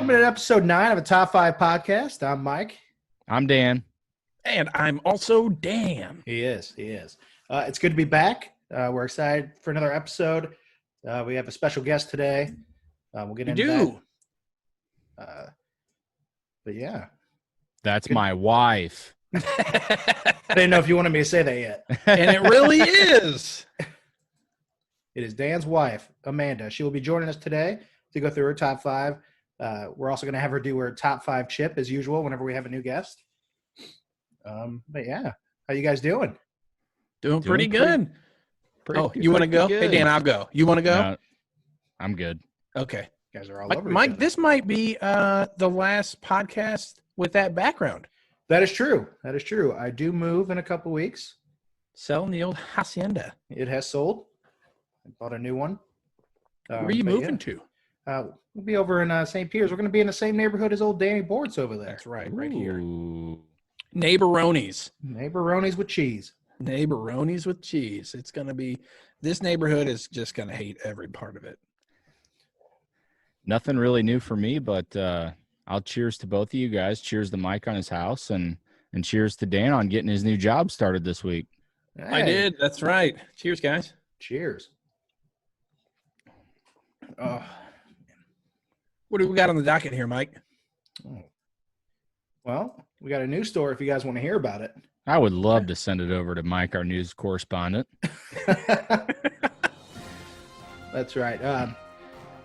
Welcome to episode 9 of a Top 5 podcast. I'm Mike. I'm Dan. And I'm also Dan. He is. It's good to be back. We're excited for another episode. We have a special guest today. We'll get into that. But yeah. That's my wife. I didn't know if you wanted me to say that yet. And it really is. It is Dan's wife, Amanda. She will be joining us today to go through her top 5. We're also going to have her do her top 5 chip as usual whenever we have a new guest. But yeah, how you guys doing? Doing pretty good. You want to go? good. Hey, Dan, I'll go. You want to go? No, I'm good. Okay. You guys are all over each Mike, other. this might be the last podcast with that background. That is true. I do move in a couple weeks. Selling the old hacienda. It has sold. I bought a new one. Where are you moving to? We'll be over in St. Peter's. We're going to be in the same neighborhood as old Danny Bort's over there. That's right here. Ooh. Neighboronies. Neighboronies with cheese. Neighboronies with cheese. It's going to be, this neighborhood is just going to hate every part of it. Nothing really new for me, but I'll cheers to both of you guys. Cheers to Mike on his house, and cheers to Dan on getting his new job started this week. I Hey, did. That's right. Cheers, guys. Cheers. Oh, What do we got on the docket here, Mike? well, we got a news story if you guys want to hear about it. I would love to send it over to Mike, our news correspondent. That's right. There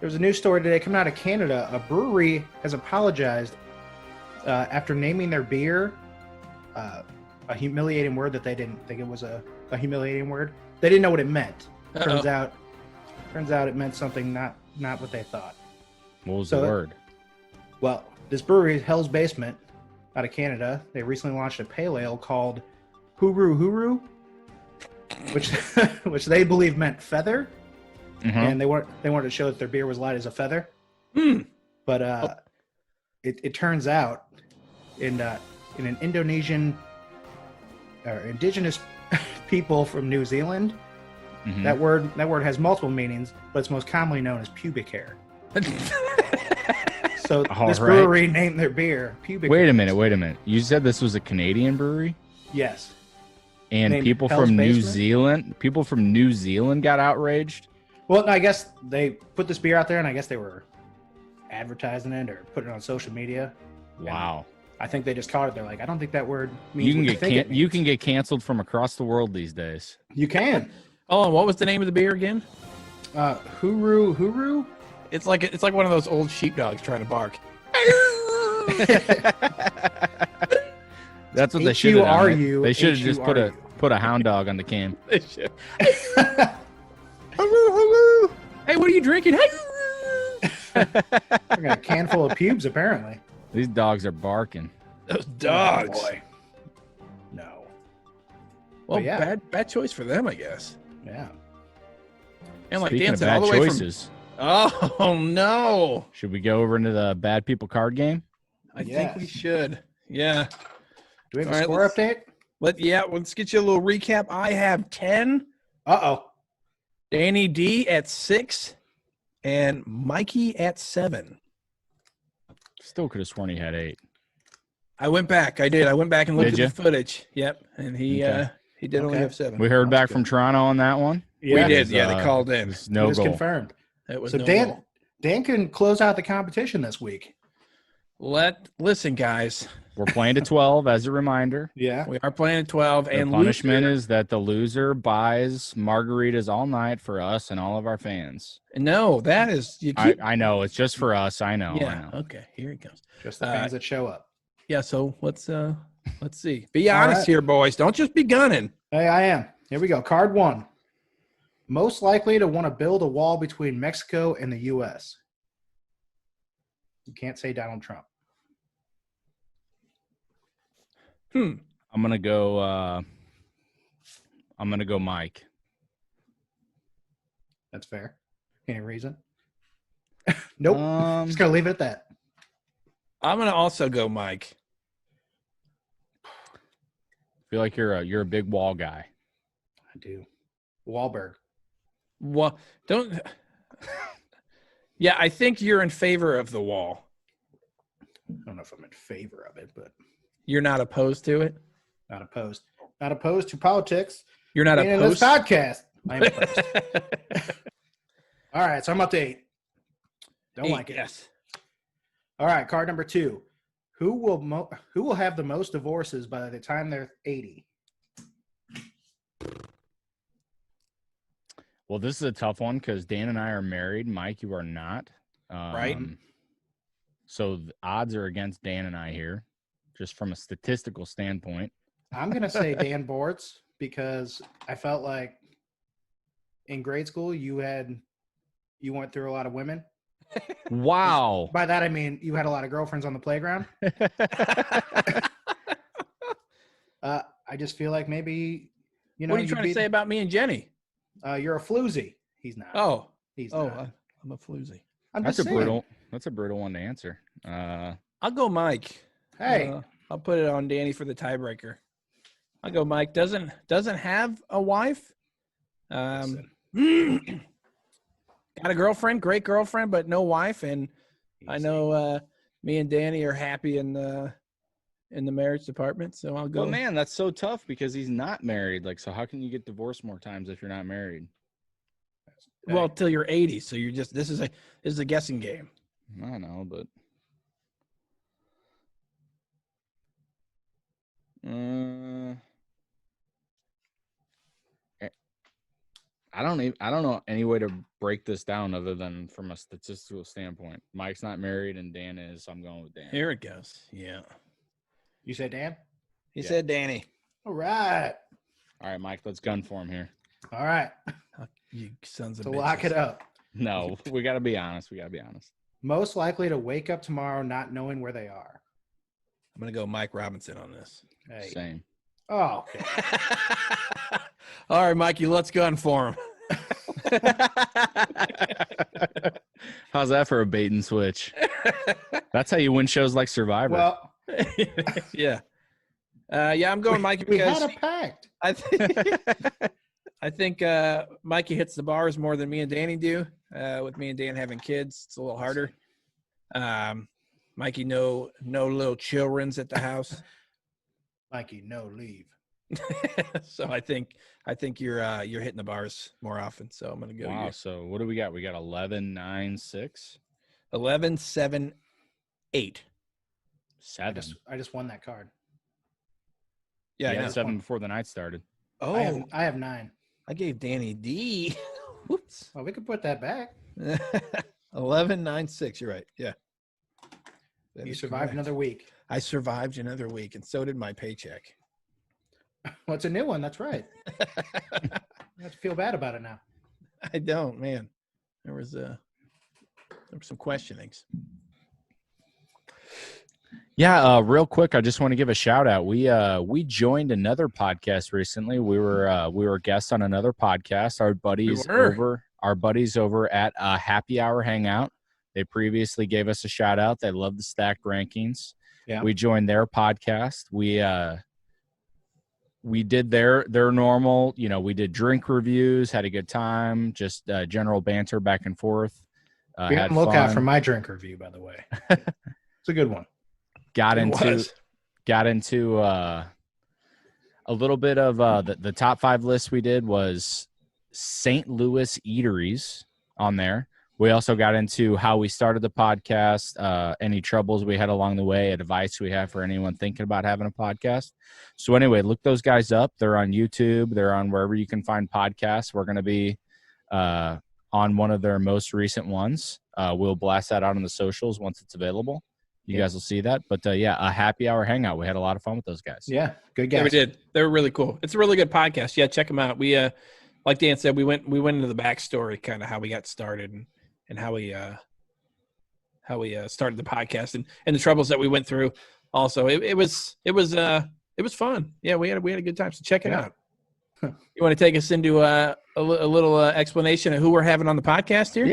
was a news story today coming out of Canada. A brewery has apologized after naming their beer a humiliating word that they didn't think it was a humiliating word. They didn't know what it meant. Turns out it meant something not what they thought. What was So- the word? Well, this brewery, Hell's Basement, out of Canada, they recently launched a pale ale called Huru Huru, which they believe meant feather, and they wanted to show that their beer was light as a feather. But it turns out in an Indonesian or indigenous people from New Zealand, Mhm. that word has multiple meanings, but it's most commonly known as pubic hair. So All this right. brewery named their beer pubic hair. Wait a minute. You said this was a Canadian brewery? Yes. And Named people Hell's from Basement? New Zealand got outraged? Well, no, I guess they put this beer out there, and I guess they were advertising it or putting it on social media. Wow. I think they just caught it. They're like, I don't think that word means what you think it You means. can get canceled from across the world these days. You can. Oh, and what was the name of the beer again? Huru Huru. It's like one of those old sheepdogs trying to bark. That's what they should have done. H-U-R-U, They should have just H-U-R-U. put a hound dog on the can. Hey, what are you drinking? I got a can full of pubes, apparently. These dogs are barking. Those Oh, dogs. boy. No. Well, But yeah. bad choice for them, I guess. Yeah. And like Speaking Dan of said, bad all the way choices, Oh no! should we go over into the bad people card game? I think we Yes. should. Yeah. Do we have All a right, score let's- update? Let's get you a little recap. I have 10. Uh-oh. Danny D at 6, and Mikey at 7. Still could have sworn he had 8. I went back. I did. I went back and looked Did at the footage. Yep, and he Okay. did only Okay. have 7. We heard That's back from good. Toronto on that one. We Yeah. did. It Yeah, was, they called in. It was It no was goal. confirmed. It was So no Dan goal. Dan can close out the competition this week. Listen, guys. We're playing to 12 as a reminder. Yeah. We are playing at 12, The and punishment loser- is that the loser buys margaritas all night for us and all of our fans. No, that is you I, keep. I know it's just for us. I know. yeah. I know. Okay. Here it comes. Just the fans that show up. Yeah. So let's see. Be All honest right. here, boys. Don't just be gunning. Hey, I am. Here we go. Card 1. Most likely to want to build a wall between Mexico and the U.S. You can't say Donald Trump. I'm gonna go Mike. That's fair. Any reason? Nope. Just gonna leave it at that. I'm gonna also go Mike. Feel like you're a big wall guy. I do. Wahlberg. Well, don't. Yeah, I think you're in favor of the wall. don't know if I'm in favor of it, but You're not opposed to it? not opposed. Not opposed to politics. You're not Being in this opposed? podcast. I'm opposed. All right, so I'm up to 8. Don't like it. Yes. All right, card number 2. Who will have the most divorces by the time they're 80? Well, this is a tough one because Dan and I are married. Mike, you are not. Right. So the odds are against Dan and I here, just from a statistical standpoint. I'm going to say Dan Bortz because I felt like in grade school you went through a lot of women. Wow. By that I mean you had a lot of girlfriends on the playground. I just feel like maybe What are you trying to say about me and Jenny? You're a floozy. He's not. Oh, He's oh, not. I'm a floozy. I'm That's just a saying. brutal. That's a brutal one to answer. I'll go Mike. Hey, I'll put it on Danny for the tiebreaker. I'll go Mike. Doesn't have a wife. listen, Got a girlfriend, great girlfriend, but no wife. And I easy. know me and Danny are happy in the marriage department. So I'll go. Well, man, that's so tough because he's not married. Like, so how can you get divorced more times if you're not married? Well, till you're 80. So you're just this is a guessing game. I don't know, but I don't know any way to break this down other than from a statistical standpoint. Mike's not married and Dan is, so I'm going with Dan. Here it goes. Yeah. You said Dan? He Yeah. said Danny. All right. All right, Mike, let's gun for him here. All right. You sons of To bitches. lock it up. No, we got to be honest. Most likely to wake up tomorrow not knowing where they are. I'm gonna go Mike Robinson on this. Hey. Same. Oh, okay. All right, Mikey, let's gun for him. How's that for a bait and switch? That's how you win shows like Survivor. Well, Yeah. I'm going Mikey we because had a pact. I think Mikey hits the bars more than me and Danny do. With me and Dan having kids, it's a little harder. Mikey, no little children's at the house. Mikey, no leave. So I think you're hitting the bars more often. So I'm gonna go wow. So what do we got? We got 11, 9, 6, 11, 7, 8. 7. I just won that card. Yeah, You I had know. 7 before the night started. Oh, I have 9. I gave Danny D. Whoops. Well, we could put that back. 11, 9, 6. You're right. Yeah. That You is survived correct. another week. I survived another week, and so did my paycheck. Well, it's a new one. That's right. I have to feel bad about it now. I don't, man. There were some questionings. Yeah, real quick, I just want to give a shout out. We joined another podcast recently. We were guests on another podcast. Our buddies over at Happy Hour Hangout. They previously gave us a shout out. They love the stacked rankings. Yeah. We joined their podcast. We did their normal, we did drink reviews, had a good time, just general banter back and forth. Be Had on the lookout fun. for my drink review, by the way. It's a good one. got It into a little bit of the top 5 list we did was St. Louis eateries on there. We also got into how we started the podcast, any troubles we had along the way, advice we have for anyone thinking about having a podcast. So anyway, look those guys up. They're on YouTube. They're on wherever you can find podcasts. We're going to be on one of their most recent ones. We'll blast that out on the socials once it's available. You guys will see that. But a happy hour hangout. We had a lot of fun with those guys. Yeah, good Yeah, guys. we did. They were really cool. It's a really good podcast. Yeah, check them out. We like Dan said, we went into the backstory, kind of how we got started and how we started the podcast and the troubles that we went through. Also, it was fun. Yeah, we had a good time. So check it Yeah. out. You want to take us into a little explanation of who we're having on the podcast here?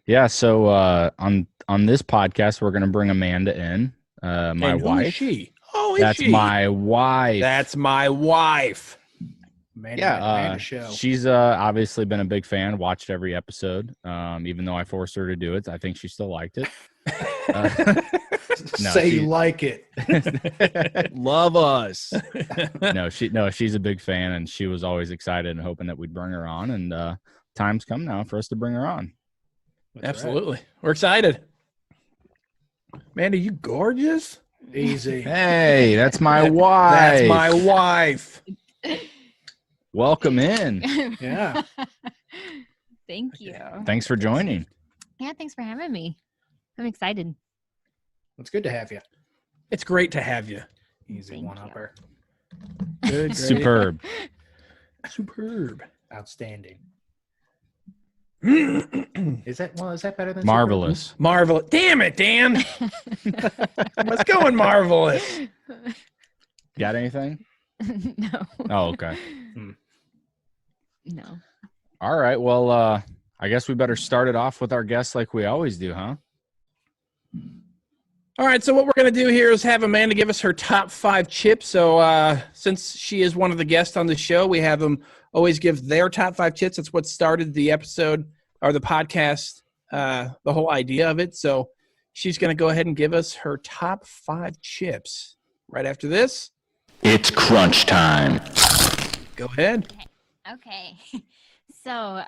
Yeah. So on this podcast, we're going to bring Amanda in, my And who is wife. she? Oh, is That's she? my wife. That's my wife. Amanda show. She's obviously been a big fan, watched every episode, even though I forced her to do it. I think she still liked it. No, Say she- you like it. Love us. She's a big fan, and she was always excited and hoping that we'd bring her on. And time's come now for us to bring her on. That's Absolutely. We're excited. Man, are you gorgeous? right. Easy. Hey, that's my wife. That's my wife. Welcome in. Yeah. Thank you. Thanks for joining. Yeah, thanks for having me. I'm excited. It's good to have you. It's great to have you. Easy Thank one you. upper. Good, great. Superb. Superb. Outstanding. Marvelous. Is that better than Marvelous. Damn it, Dan. Let's go in marvelous. Got anything? No. Oh, okay. No. All right. Well, I guess we better start it off with our guests like we always do, huh? All right, so what we're going to do here is have Amanda give us her top 5 chips. So since she is one of the guests on the show, we have them always give their top 5 chips. That's what started the episode or the podcast, the whole idea of it. So she's going to go ahead and give us her top 5 chips. Right after this, It's crunch time. go ahead. Okay. So,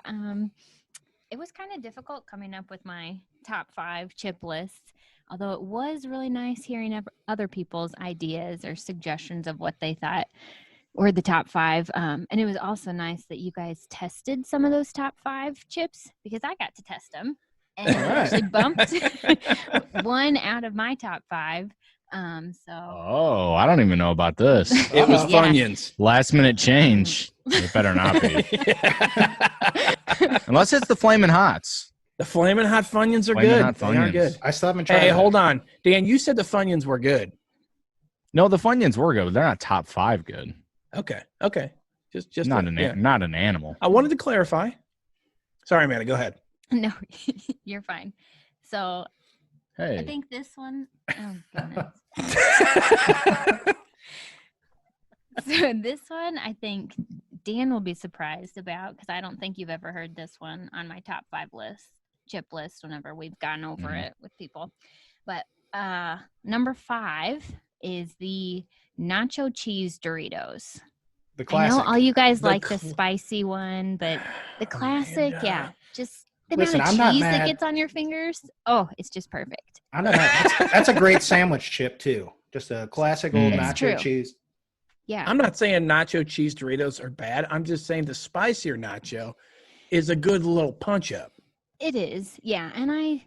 it was kind of difficult coming up with my top 5 chip list, although it was really nice hearing other people's ideas or suggestions of what they thought were the top 5. And it was also nice that you guys tested some of those top 5 chips because I got to test them and All right. actually bumped one out of my top 5. So Oh, I don't even know about this. It was Uh-oh. Yeah. Funyuns. Last minute change. It better not be. Unless it's the Flamin' Hots. The Flamin' Hot Funyuns are Flamin' good. Hot They are Funyuns. good. I still haven't tried. Hey, that. hold on. Dan, you said the Funyuns were good. No, the Funyuns were good, but they're not top 5 good. Okay. Just Not yeah. not an animal. I wanted to clarify. Sorry, Amanda, go ahead. no, you're fine. So I Hey, think this one, oh goodness. So this one, I think Dan will be surprised about because I don't think you've ever heard this one on my top 5 chip list whenever we've gone over Mhm. it with people. But number 5 is the nacho cheese Doritos. The I classic. know all you guys The like the cl- spicy one, but the classic, Amanda. yeah, just the Listen, amount I'm of not cheese that mad. gets on your fingers. Oh, it's just perfect. I know that's a great sandwich chip too. Just a classic old It's nacho true. cheese. Yeah. I'm not saying nacho cheese Doritos are bad. I'm just saying the spicier nacho is a good little punch up. It is, yeah, and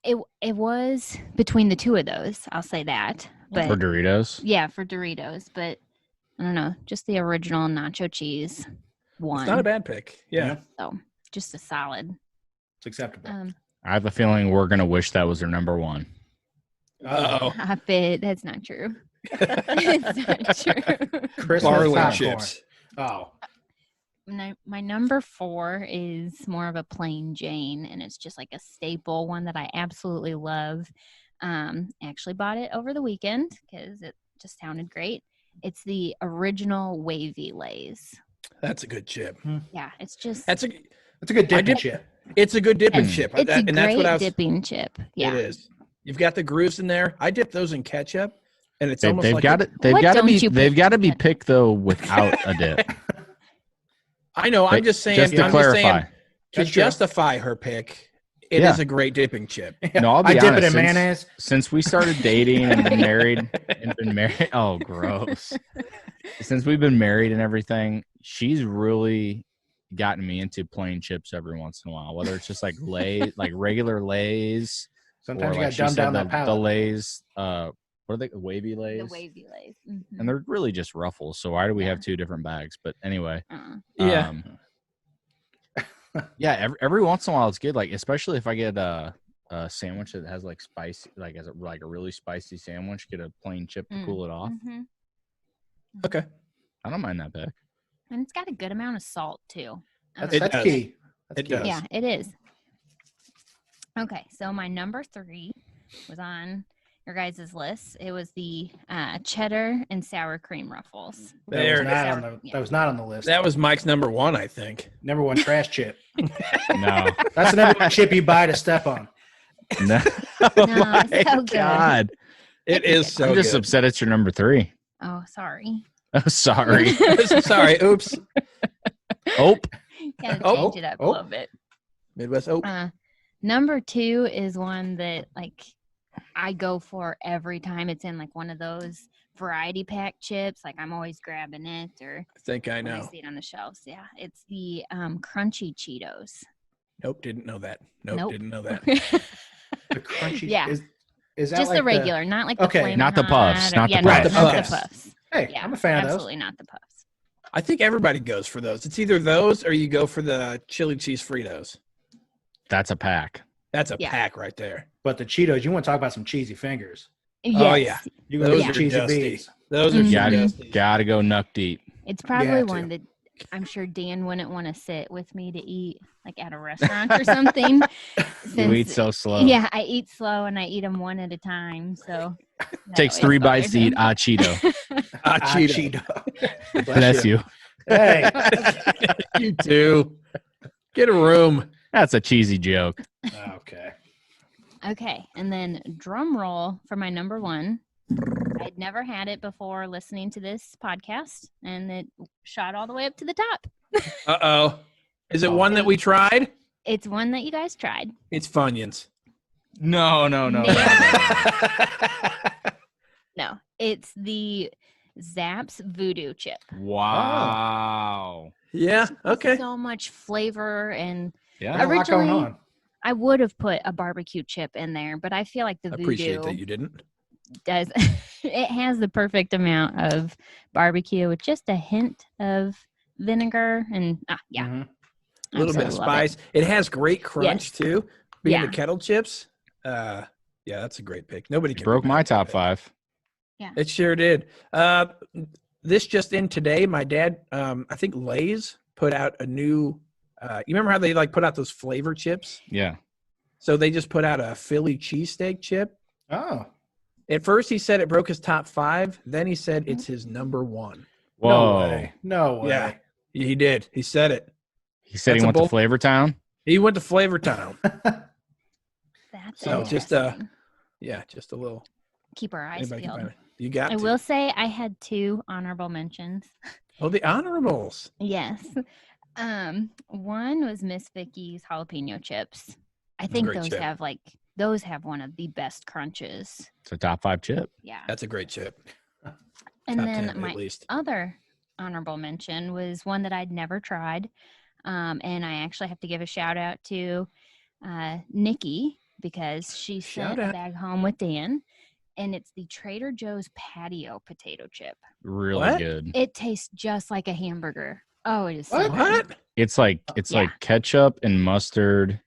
it was between the two of those. I'll say that, but for Doritos. yeah, for Doritos, but I don't know, just the original nacho cheese one. It's not a bad pick. Yeah. So just a solid. It's acceptable. I have a feeling we're going to wish that was their number 1. Uh-oh. I bet that's not true. It's not true. Christmas Barley popcorn. chips. Oh, My number 4 is more of a plain Jane, and it's just like a staple one that I absolutely love. Actually bought it over the weekend because it just sounded great. It's the original wavy Lays. That's a good chip. Yeah, it's just That's a good I dipping dip- chip. it's a good dipping Mm. chip. it's a And that's great what I was dipping chip. Yeah, It is. You've got the grooves in there. I dip those in ketchup and it's They've almost like got it. They've What got to don't be. you They've pick got to be that? picked though without a dip. I know, I'm just saying Just to I'm clarify. just saying to That's true. justify her pick, it Yeah. is a great dipping chip. No, I'll be I dip honest, it in since- mayonnaise. Since we started dating and been married, oh, gross. Since we've been married and everything, she's really gotten me into plain chips every once in a while. Whether it's just like like regular Lays, Sometimes you or got like to she dumb said, down the, that palate. the Lays. What are they? Wavy Lays. the wavy Lays. Mhm. And they're really just Ruffles. So why do we have 2 different bags? But anyway, Yeah. yeah. Every once in a while, it's good. Like especially if I get a sandwich that has like spicy, like as like a really spicy sandwich, get a plain chip to Mm. cool it off. Mhm. Okay. I don't mind that pick. And it's got a good amount of salt too. That's, It that's does. key. That's It key. does. Yeah, it is. Okay, so my number 3 was on your guys' list. It was the cheddar and sour cream ruffles. That There was, it not is. on the, Yeah. that was not on the list. That was Mike's number 1, I think. Number 1 trash chip. No, That's the number 1 chip you buy to step on. no. No, it's so good. God. It is so I'm just good. upset it's your number 3. Oh, sorry. Oh, sorry. Sorry, oops. Oh, Gotta Oh, change it up a oh. little bit. Midwest. Oh, Number 2 is one that like I go for every time it's in like one of those variety pack chips. Like I'm always grabbing it, or I think I when I know. see it on the shelves. Yeah, it's the crunchy Cheetos. Nope, didn't know that. Nope, Nope. didn't know that. The crunchy. Yeah. Is that Just like the regular, not like the Okay. Flamin' Not the puffs, Hot or- not the yeah, puffs. not Okay. the puffs. Hey, Yeah, I'm a fan of those. absolutely not the puffs. I think everybody goes for those. It's either those or you go for the chili cheese Fritos. that's a pack. That's a Yeah. pack right there. But the Cheetos, you want to talk about some cheesy fingers? Oh, Yes. yeah. You can Those go are cheesy dusty. beans. Those are Mhm. some Gotta, dusty. gotta go nuck deep. It's probably have one to. that I'm sure Dan wouldn't want to sit with me to eat, like at a restaurant or something. You eat since- so slow. Yeah, I eat slow and I eat them one at a time. So that Takes always 3 bites to bothers eat a Cheeto. Ah, Ah, Cheeto. Cheeto. Bless you. Hey. You too. Get a room. That's a cheesy joke. Okay. Okay, and then drum roll for my number 1. I'd never had it before listening to this podcast, and it shot all the way up to the top. Uh-oh. Is it one that we tried? It's one that you guys tried. It's Funyuns. No. No, it's the Zapp's Voodoo Chip. Wow. Yeah, okay. So much flavor, and Yeah. Got a lot going Originally- on. I would have put a barbecue chip in there, but I feel like the I appreciate Voodoo that you didn't. does. It has the perfect amount of barbecue with just a hint of vinegar, and yeah, Mhm. A little bit of absolutely love it. spice. It has great crunch too. Being the Yeah. kettle chips. Yeah, that's a great pick. Nobody You can broke be my mad top at 5. It sure did. This just in today, my dad, I think Lay's put out a new. You remember how they like put out those flavor chips? Yeah. So they just put out a Philly cheesesteak chip. Oh. At first, he said it broke his top 5. Then he said it's his number 1. Whoa. No way. No way. Yeah, he did. He said it. He said That's he a went bull- to Flavor Town. He went to Flavor Town. That's So just, interesting. Yeah, just a little. Keep our eyes Anybody can peeled. find it. You got I to. will say I had 2 honorable mentions. Oh, the honorables. Yes. One was Miss Vicky's jalapeno chips. I think Great chip. those have one of the best crunches. It's a top 5 chip. Yeah. That's a great chip. And Top then 10 my at least. other honorable mention was one that I'd never tried. And I actually have to give a shout out to Nikki because she Shout sent a out. bag home with Dan. And it's the Trader Joe's patio potato chip. Really What? good. It tastes just like a hamburger. Oh, it is so What? good. What? It's like Yeah. ketchup and mustard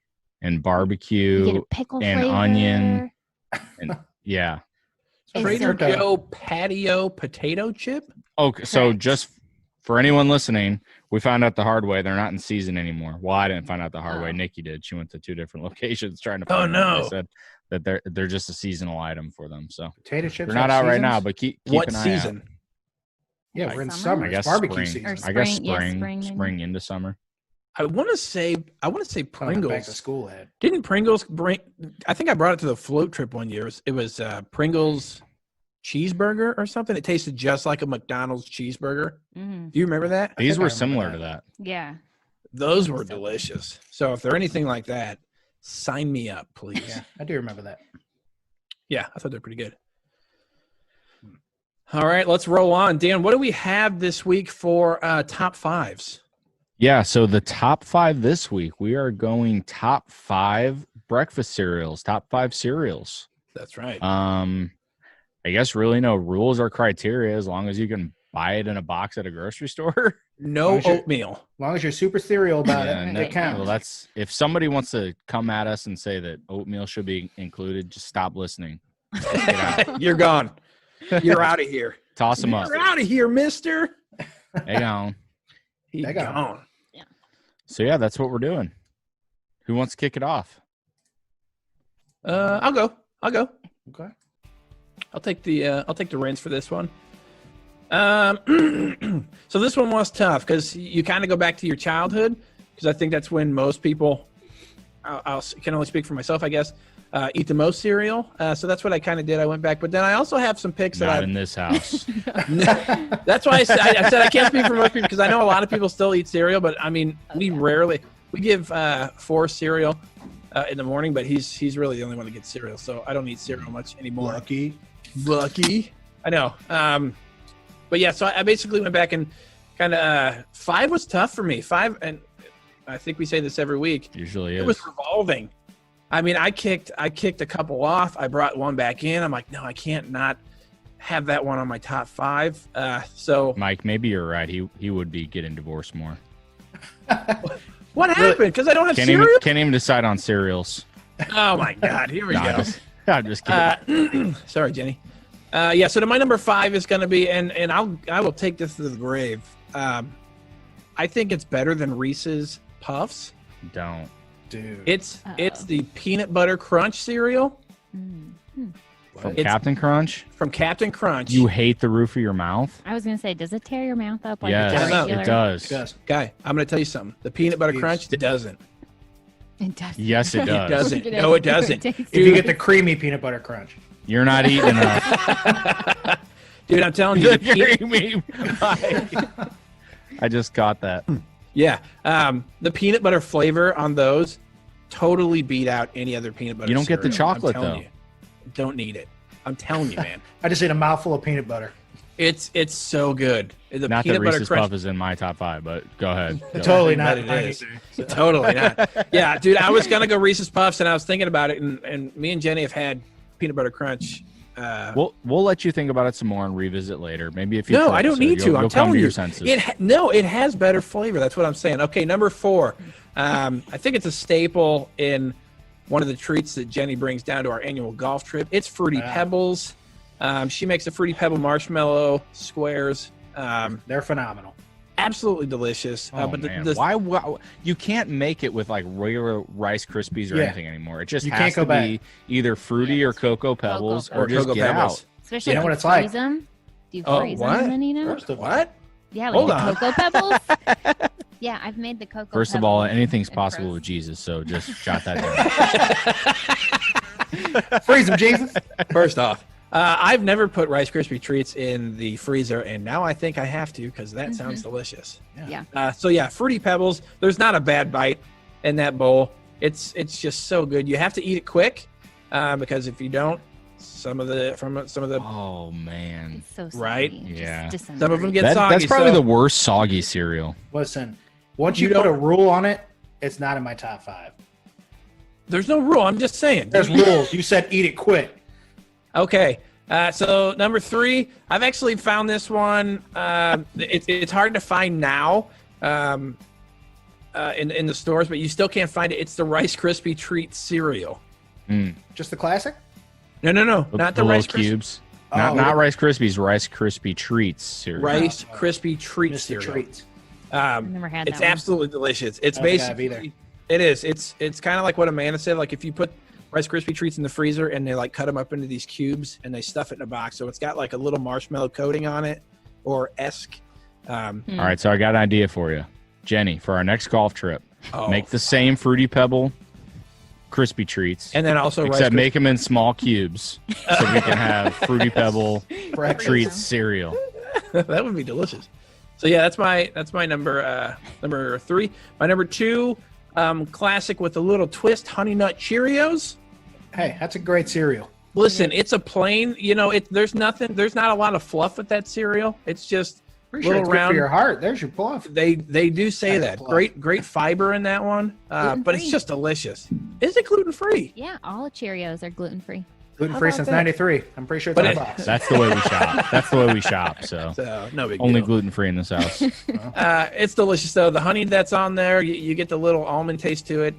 and You get barbecue a pickle and flavor. onion. and yeah. It's Trader so good. Joe patio potato chip? Okay, so Correct. just for anyone listening, we found out the hard way. They're not in season anymore. Well, I didn't find out the hard way. Oh. Nikki did. She went to 2 different locations trying to Oh, find out. They no. said that they're just a seasonal item for them. So Potato chips. they're not have out right now, seasons? but keep What an eye season? out. Yeah, we're in Summer? summer. I It's guess barbecue spring. Or season. I guess spring, yeah, spring, spring, maybe. spring into summer. I want to say Kind of like back to Pringles. school ad. Didn't Pringles bring? I think I brought it to the float trip one year. It was Pringles cheeseburger or something. It tasted just like a McDonald's cheeseburger. Mm, Do you remember that? These think were I remember similar that. to that. yeah. Those were So good. delicious. So if they're anything like that, sign me up, please. Yeah, I do remember that. Yeah, I thought they're pretty good. All right, let's roll on. Dan, what do we have this week for top 5s? Yeah, so the top 5 this week, we are going top 5 breakfast cereals, top 5 cereals. That's right. I guess really no rules or criteria as long as you can buy it in a box at a grocery store. No As long as oatmeal. As long as you're super serial about Yeah, it, no- it counts. well, that's if somebody wants to come at us and say that oatmeal should be included, just stop listening. out. You're gone. You're out of here. Toss them up. You're out of here, mister. Hang on. He's Hang on. gone. So yeah, that's what we're doing. Who wants to kick it off? I'll go. Okay. I'll take the reins for this one. So this one was tough because you kind of go back to your childhood because I think that's when most people. I can only speak for myself, I guess. eat the most cereal. So that's what I kind of did. I went back, but then I also have some picks Not that in this house. That's why I said I can't speak for most people because I know a lot of people still eat cereal, but I mean we give Forrest cereal in the morning, but he's really the only one that gets cereal, so I don't eat cereal much anymore. Lucky. I know. But yeah, so I basically went back and kind of 5 was tough for me. 5, and I think we say this every week. Usually It is. was revolving. I mean, I kicked a couple off. I brought one back in. I'm like, no, I can't not have that one on my top 5. So Mike, maybe you're right. He would be getting divorced more. what happened? Because I don't have cereal. Can't even decide on cereals. Oh my God! Here we Nah, go. I'm just kidding. Sorry, Jenny. Yeah. So my number 5 is going to be, and I will take this to the grave. I think it's better than Reese's Puffs. Don't. Dude. It's the peanut butter crunch cereal From It's- Captain Crunch? from Captain Crunch. You hate the roof of your mouth? I was gonna say, does it tear your mouth up like Yes, it's no, regular? it does. Yes. Guy, I'm going to tell you something. The peanut butter Jeez. crunch doesn't. It does. Yes, it does. doesn't. No, it doesn't. If you get the creamy peanut butter crunch. You're not eating enough. Dude, I'm telling you. The I just got that. Yeah. The peanut butter flavor on those totally beat out any other peanut butter You don't get the cereal. I'm chocolate, telling though. you. Don't need it. I'm telling you, man. I just ate a mouthful of peanut butter. It's so good. The Not that peanut butter Reese's crunch. Puff is in my top 5, but go ahead. Go Totally But not. it mine is. either. Totally not. Yeah, dude, I was gonna go Reese's Puffs, and I was thinking about it, and me and Jenny have had peanut butter crunch. We'll let you think about it some more and revisit later. Maybe if you No, I don't need to. You'll I'm come telling to you. your senses. It has better flavor. That's what I'm saying. Okay, number 4. I think it's a staple in one of the treats that Jenny brings down to our annual golf trip. It's Fruity Pebbles. She makes a Fruity Pebble marshmallow squares. They're phenomenal. Absolutely delicious. Oh, But man. the Why you can't make it with like regular Rice Krispies or Yeah. anything anymore. It just You has can't to go be either fruity or Cocoa Pebbles Cocoa or just Cocoa get Pebbles. out. Especially You know if what you it's like? freeze them. Do you Oh, freeze what? them and then eat them? First of all, what? Yeah, like Hold the on. Cocoa Pebbles. Yeah, I've made the Cocoa First of all, Pebbles anything's and possible frozen. with Jesus, so just jot that down. freeze them, Jesus. First off, I've never put Rice Krispie treats in the freezer, and now I think I have to because that sounds delicious. Yeah. So yeah, Fruity Pebbles. There's not a bad bite in that bowl. It's just so good. You have to eat it quick because if you don't, some of the Oh man. It's so soggy. Right? Just Yeah. some of them get That's soggy. probably so- the worst soggy cereal. Listen, once You you put a don't- rule on it, it's not in my top 5. There's no rule. I'm just saying. There's rules. You said eat it quick. Okay. So number 3, I've actually found this one. It's hard to find now in the stores, but you still can't find it. It's the Rice Krispie Treat cereal. Just the classic? No, not the Rice little Krispie. cubes. Oh, Not Rice Krispies, Rice Krispie treats cereal. Rice Krispie Treat Mr. cereal. Treats. I've never had It's that one. absolutely delicious. It's I don't think I have either. basically it is. It's kind of like what Amanda said. Like if you put Rice Krispie treats in the freezer and they like cut them up into these cubes and they stuff it in a box, so it's got like a little marshmallow coating on it or esque. All right, so I got an idea for you. Jenny, for our next golf trip, Oh, make the same Fruity Pebble crispy treats, and then also except Rice make them in small cubes so we can have Fruity Pebble Breakfast. treats cereal. that would be delicious. So yeah, that's my number 3. My number 2, classic with a little twist, Honey Nut Cheerios. Hey, that's a great cereal. Listen, it's a plain, there's not a lot of fluff with that cereal. It's just Pretty sure little it's good round. for your heart. There's your bluff. They do say That's that. fluff. Great fiber in that one. But it's Gluten-free. just delicious. Is it gluten free? Yeah, all Cheerios are gluten free. Gluten free about since that? '93. I'm pretty sure it's But on it- the box. That's the way we shop. That's the way we shop. So So no big only deal. gluten free in this house. It's delicious though. The honey that's on there, you get the little almond taste to it,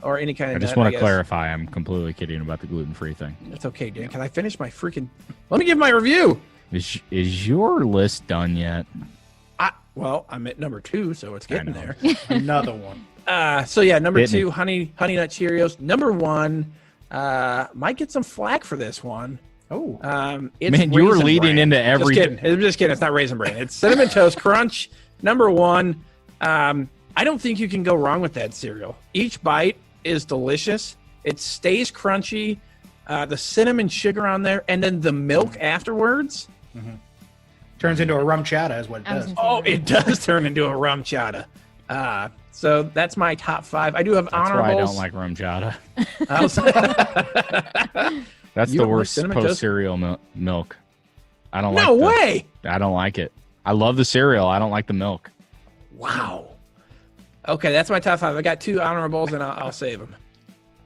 or any kind of. I just nut, want to guess. clarify. I'm completely kidding about the gluten free thing. It's okay, Dan. Can I finish my freaking? Let me give my review. Is your list done yet? Well, I'm at number 2, so it's getting know. there. Another one. So yeah, number Hit me. 2, honey nut Cheerios. Number 1, might get some flack for this one. Oh, It's Man, you were Raisin leading Bran. into every. Just kidding. I'm just kidding. It's not Raisin Bran. It's Cinnamon Toast Crunch. Number 1. I don't think you can go wrong with that cereal. Each bite is delicious. It stays crunchy. The cinnamon sugar on there, and then the milk afterwards. Turns into a rum chata is what it I was does. gonna say Oh, it does turn into a rum chata. So that's my top 5. I do have That's why I honorables. don't like rum chata. That's You the don't like worst Cinnamon Toast? post cereal milk. I don't No like. way! I don't like it. I love the cereal. I don't like the milk. Wow. Okay, that's my top 5. I got 2 honorables, and I'll save them.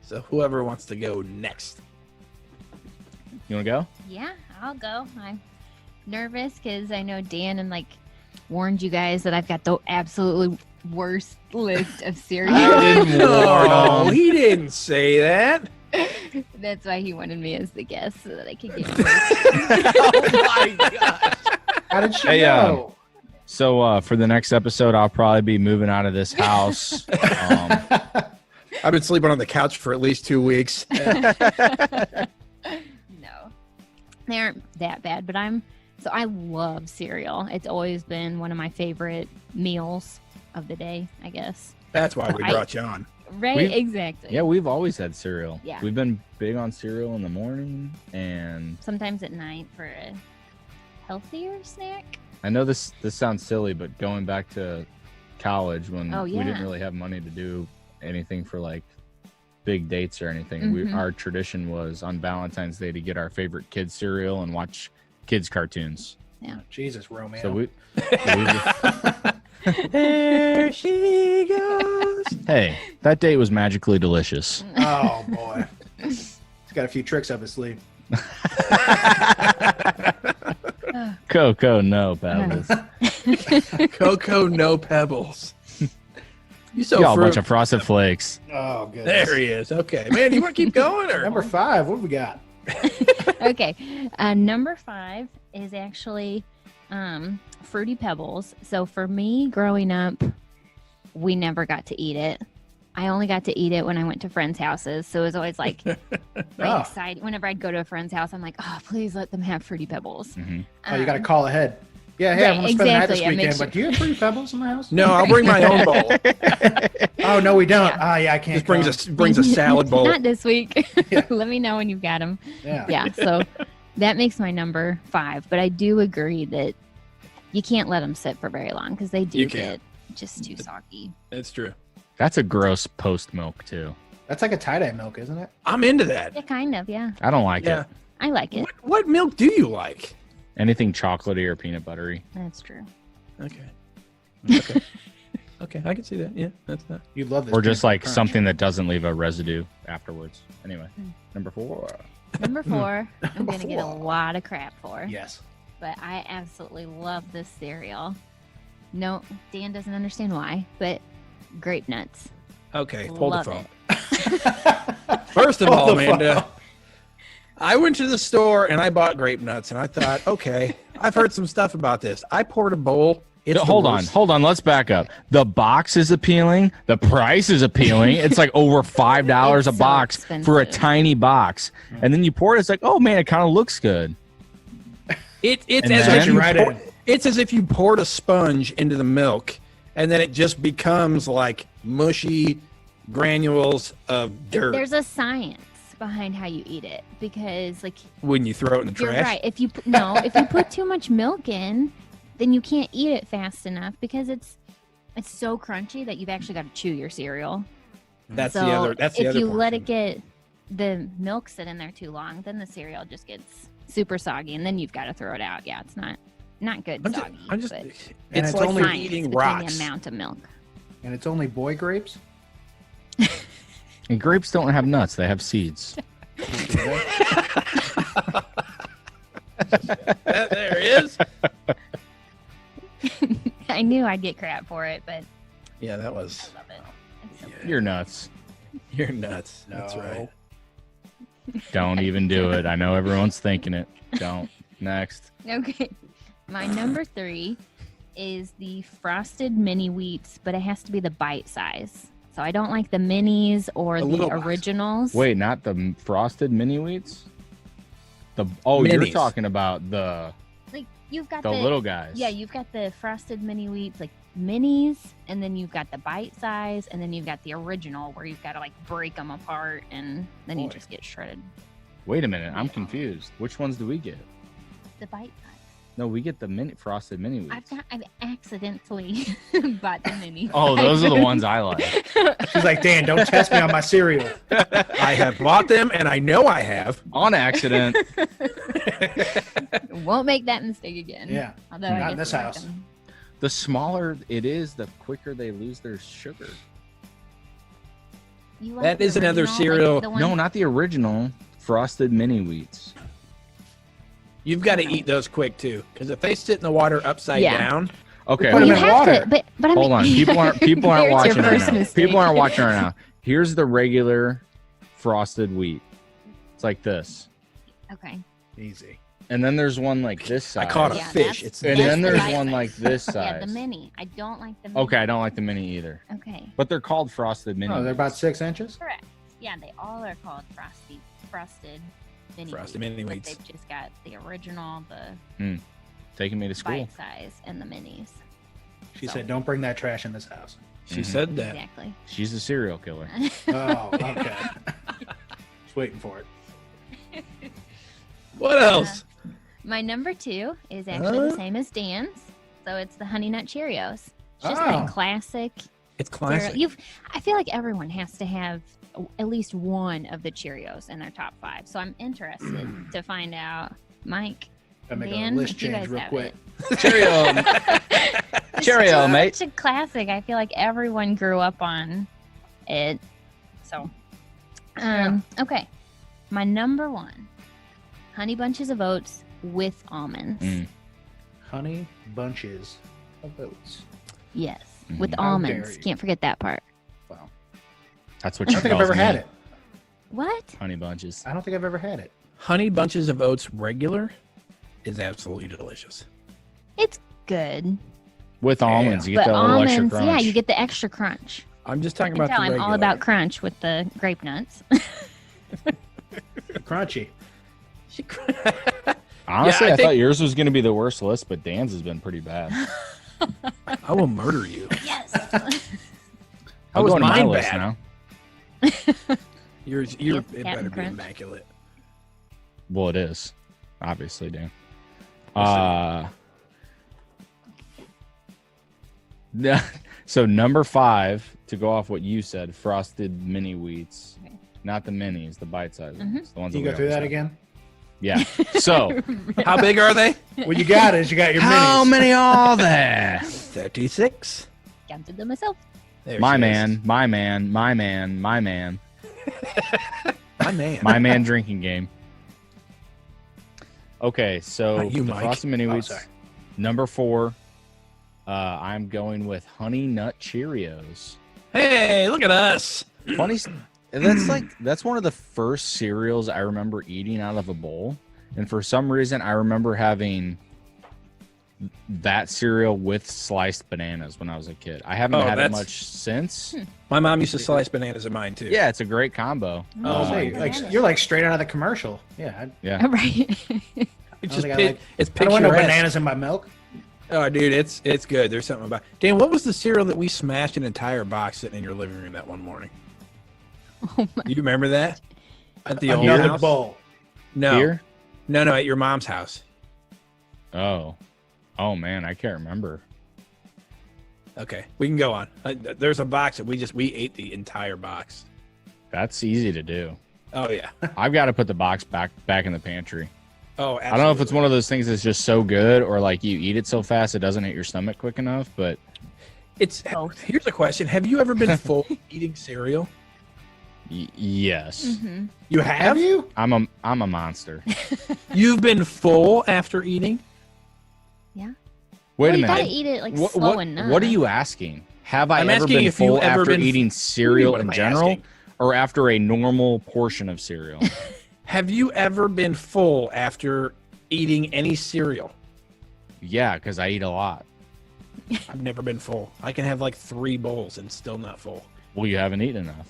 So whoever wants to go next. You want to go? Yeah, I'll go. I'm nervous because I know Dan and warned you guys that I've got the absolutely worst list of cereal. No, he didn't say that. That's why he wanted me as the guest so that I could get. Oh my gosh. How did she Hey, know? So for the next episode, I'll probably be moving out of this house. I've been sleeping on the couch for at least 2 weeks. No, they aren't that bad, but I love cereal. It's always been one of my favorite meals of the day, I guess. That's why we I- brought you on. Right? We've- Exactly. Yeah, we've always had cereal. Yeah. We've been big on cereal in the morning, and Sometimes at night for a healthier snack. I know this sounds silly, but going back to college when Oh, we yeah. didn't really have money to do anything for big dates or anything, Mhm. our tradition was on Valentine's Day to get our favorite kids cereal and watch kids cartoons. Jesus, Romeo. So we There she goes. hey, that date was magically delicious. Oh boy, he's got a few tricks up his sleeve. Coco, no, Pebbles. Cocoa, no pebbles. You so Y'all a fruit. bunch of frosted flakes. Oh goodness. There he is. Okay, man, you want to keep going or Number 5. What have we got? Okay. Number 5 is actually Fruity Pebbles. So for me, growing up, we never got to eat it. I only got to eat it when I went to friends' houses. So it was always Oh. exciting. Whenever I'd go to a friend's house, I'm like, oh, please let them have Fruity Pebbles. Mhm. Oh, you got to Um, call ahead. Yeah, hey, I right, want to spend the night this exactly, yeah, weekend, make but do you have Fruity Pebbles in the house? No, I'll bring my own bowl. Oh no, we don't. Yeah. Ah, yeah, I can't. Just come. brings a salad bowl. Not this week. Yeah. Let me know when you've got them. Yeah. Yeah. So that makes my number 5. But I do agree that you can't let them sit for very long because they do You get can't. just too soggy. That's true. That's a gross post milk too. That's like a tie-dye milk, isn't it? I'm into that. Yeah, kind of. Yeah. I don't like Yeah. it. I like it. What milk do you like? Anything chocolatey or peanut buttery. That's true. Okay. Okay. Okay, I can see that. Yeah, that's that. You love this. Or just peanut like crunch. something that doesn't leave a residue afterwards. Anyway, number 4. Number 4, I'm Number going to get a 4. lot of crap for. Yes. But I absolutely love this cereal. No, Dan doesn't understand why, but grape nuts. Okay, hold Love the phone. it. First of Hold all, the Amanda, phone. I went to the store and I bought grape nuts, and I thought, okay, I've heard some stuff about this. I poured a bowl. It's the hold worst. on. Let's back up. The box is appealing. The price is appealing. It's like over $5 It's a so box for a expensive. tiny box. And then you pour it. It's like, oh man, it kind of looks good. It's And as then- if you Right pour- in. it's as if you poured a sponge into the milk, and then it just becomes like mushy granules of dirt There's a science behind how you eat it because, like, when you throw it in the you're trash. right. If you if you put too much milk in, then you can't eat it fast enough because it's so crunchy that you've actually got to chew your cereal. That's so the other. That's the if other. you let it portion. get the milk sit in there too long, then the cereal just gets super soggy, and then you've got to throw it out. Yeah, it's not good I'm just, soggy. I'm just but it's, it's like only you're science eating between rocks. the amount of milk. And it's only boy grapes. And grapes don't have nuts; they have seeds. There it is. I knew I'd get crap for it, but Yeah, that I was. love it. It's so Yeah. You're nuts. You're nuts. No. That's right. Don't even do it. I know everyone's thinking it. Don't. Next. Okay. My number 3 is the frosted mini wheats, but it has to be the bite size. So I don't like the minis or The the little box. originals. Wait, not the frosted mini wheats. You're Minis. talking about the You've got The little guys. Yeah, you've got the frosted mini wheats, like minis, and then you've got the bite size, and then you've got the original where you've got to like break them apart, and then you Boy. just get shredded. Wait a minute, I'm confused. Which ones do we get? The bite size. No, we get the frosted mini wheats. I've accidentally bought the mini. Oh, those are the ones I like. She's like, Dan, don't test me on my cereal. I have bought them, and I know I have. On accident. Won't make that mistake again. Yeah. Although Not I in guess this I like house. them. The smaller it is, the quicker they lose their sugar. You like That the is another original, cereal- Like the one, No, not the original frosted mini wheats. You've got to eat those quick too, because if they sit in the water upside Yeah. down, Okay, Put 'em You in have water. to, but I mean, hold on. People aren't There's your watching right first now. mistake. People aren't watching right now. Here's the regular frosted wheat. It's like this. Okay. Easy. And then there's one like this size. I caught a Yeah, fish. that's- It's And That's then the there's bite one size. like this Yeah, size. the mini. I don't like the mini. Okay, I don't like the mini either. Okay. But they're called frosted mini. Oh, they're about 6 inches? Correct. Yeah, they all are called frosted mini. Frosted wheats, mini but wheats. They've just got the original, the Taking me to school. bite size, and the minis. She So- said, don't bring that trash in this house. she said that. Exactly. She's a serial killer. Oh, okay. Just waiting for it. What else? My number 2 is actually the same as Dan's. So it's the Honey Nut Cheerios. It's just Oh. a classic. It's cereal. classic. I feel like everyone has to have at least one of the Cheerios in their top 5. So I'm interested to find out. Mike, Gotta make Dan, a list if you change guys real have quick. Cheerio. It's Cheerio, mate. such a classic. I feel like everyone grew up on it. So, okay. My number 1, Honey Bunches of Oats with almonds. Mm. Honey bunches of oats. Yes, with Mhm. How dare almonds. you. Can't forget that part. Wow. That's what I she don't think I've calls ever me. had it. What? Honey bunches. I don't think I've ever had it. Honey Bunches of Oats regular is absolutely delicious. It's good. With almonds, you get But that little extra almonds, crunch. yeah, you get the extra crunch. I'm just You talking can about tell the I'm regular. all about crunch with the grape nuts. Crunchy. Honestly, Yeah, I I thought think- yours was going to be the worst list, but Dan's has been pretty bad. I will murder you. yes. I'll was go to my mine list bad? now. Yours, Yep, it Captain better be Crunch. immaculate. Well, it is. Obviously, Dan. Yeah. So number 5, to go off what you said, frosted mini wheats. Okay. Not the minis, the bite sizes. Mhm. The ones You that go we through always that have. again? Yeah. So How big are they? What you got is you got your how minis. many are there? 36. Counted them myself. There My she is. man, my man, my man, my man, My man. my man drinking game. Okay, so Not you, the Mike. frosted mini Oh, wheats. sorry. Number 4, I'm going with Honey Nut Cheerios. Hey, look at us. Funny, that's one of the first cereals I remember eating out of a bowl, and for some reason I remember having that cereal with sliced bananas when I was a kid. I haven't Oh, had it that's- much since. My mom used to slice bananas in mine too. Yeah, it's a great combo. Oh, Say, my like you're like straight out of the commercial. Yeah. Yeah, Right. It's I just think I like- it's I don't want no picturesque. bananas in my milk. Oh, dude, it's good. There's something about. Dan, what was the cereal that we smashed an entire box sitting in your living room that one morning? Oh my. Do you remember that? At the old Another house? bowl. No, Here? no, at your mom's house. Oh man, I can't remember. Okay, we can go on. There's a box that we ate the entire box. That's easy to do. Oh yeah. I've got to put the box back in the pantry. Oh, I don't know if it's one of those things that's just so good or like you eat it so fast it doesn't hit your stomach quick enough, but It's. Both. Here's a question: have you ever been full eating cereal? yes. Mhm. You Have you? I'm a monster. You've been full after eating? Yeah. Wait Well, a you gotta minute. eat it like What, slow what, enough. what are you asking? Have I I'm ever asking been if you've full ever after been- eating cereal What in am I general asking? or after a normal portion of cereal? Have you ever been full after eating any cereal? Yeah, because I eat a lot. I've never been full. I can have like 3 bowls and still not full. Well, you haven't eaten enough.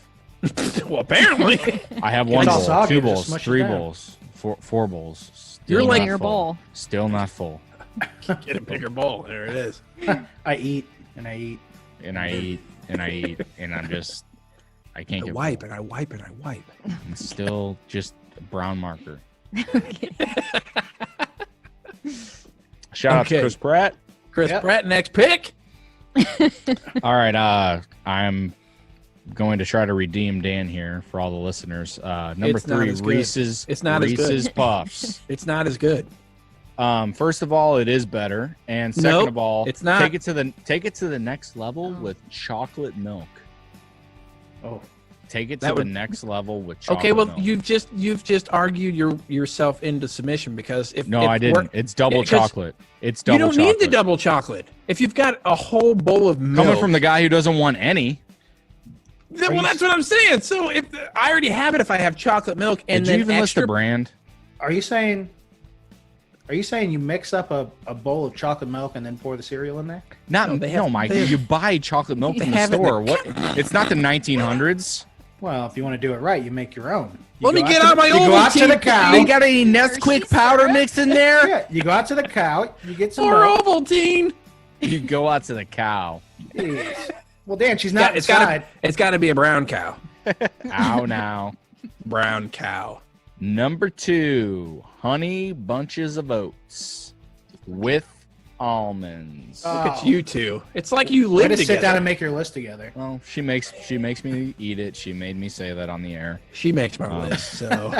Well, apparently. I have one all bowl, soggy, 2 just bowls, smush it 3 down. bowls, four bowls. You're Still like- not Your full. bowl. Still not full. Get a bigger bowl. There it is. I eat and I eat. and I eat and I eat, and I'm just, I can't I get wipe full. and I wipe and I wipe. I'm still just a brown marker. Shout out to Okay. Chris Pratt. Chris Yep. Pratt, next pick. All right, I'm going to try to redeem Dan here for all the listeners. Number It's not 3, as good. Reese's. It's not as good. Reese's Puffs. It's not as good. First of all, it is better, and second Nope, of all, it's not. Take it to the next level Oh. with chocolate milk. Oh, Take it to That the would- next level with chocolate Okay, well, milk. you've just argued yourself into submission because if No, if I didn't. It's double Yeah, 'cause chocolate. It's double you don't chocolate. need the double chocolate. If you've got a whole bowl of milk, Coming from the guy who doesn't want any. Well, that's what I'm saying. So if I already have it, if I have chocolate milk and Did you then even list extra, the brand? are you saying you mix up a bowl of chocolate milk and then pour the cereal in there? Not No, no, they have- Mike. they- You buy chocolate milk They from the have it in the- store. What? It's not the 1900s. Well, if you want to do it right, you make your own. You let me go get to out the- my You go out to the cow. They got any Nesquik powder mix in there? Yeah, you go out to the cow. You get some or milk. Ovaltine. You go out to the cow. Jeez. Well, Dan, she's not It's inside. got to be a brown cow. Ow now. Brown cow. Number 2, honey bunches of oats with almonds. Look at Oh. you two. It's like you Way live to together. sit down and make your list together. Well, she makes me eat it. She made me say that on the air. She makes my list. So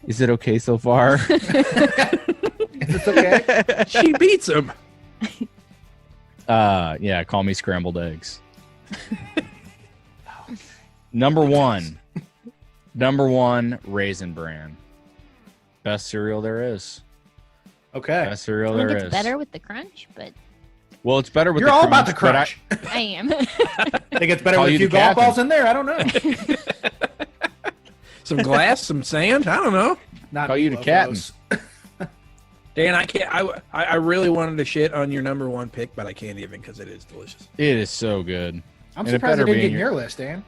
Is it okay so far? It's okay. she beats him. Yeah, call me scrambled eggs. Number one, Raisin Bran. Best cereal there is. Okay. Best cereal I think there it's is. better with the crunch, but Well, it's better with You're the all about the but I- crunch. I am. I think it's better Call with a you few the golf captain. balls in there. I don't know. Some glass, some sand. I don't know. Not Call you the meatloaf captain. roast. Dan, I can't. I really wanted to shit on your number one pick, but I can't even because it is delicious. It is so good. I'm And it surprised it better didn't be get in in your- your list, Dan.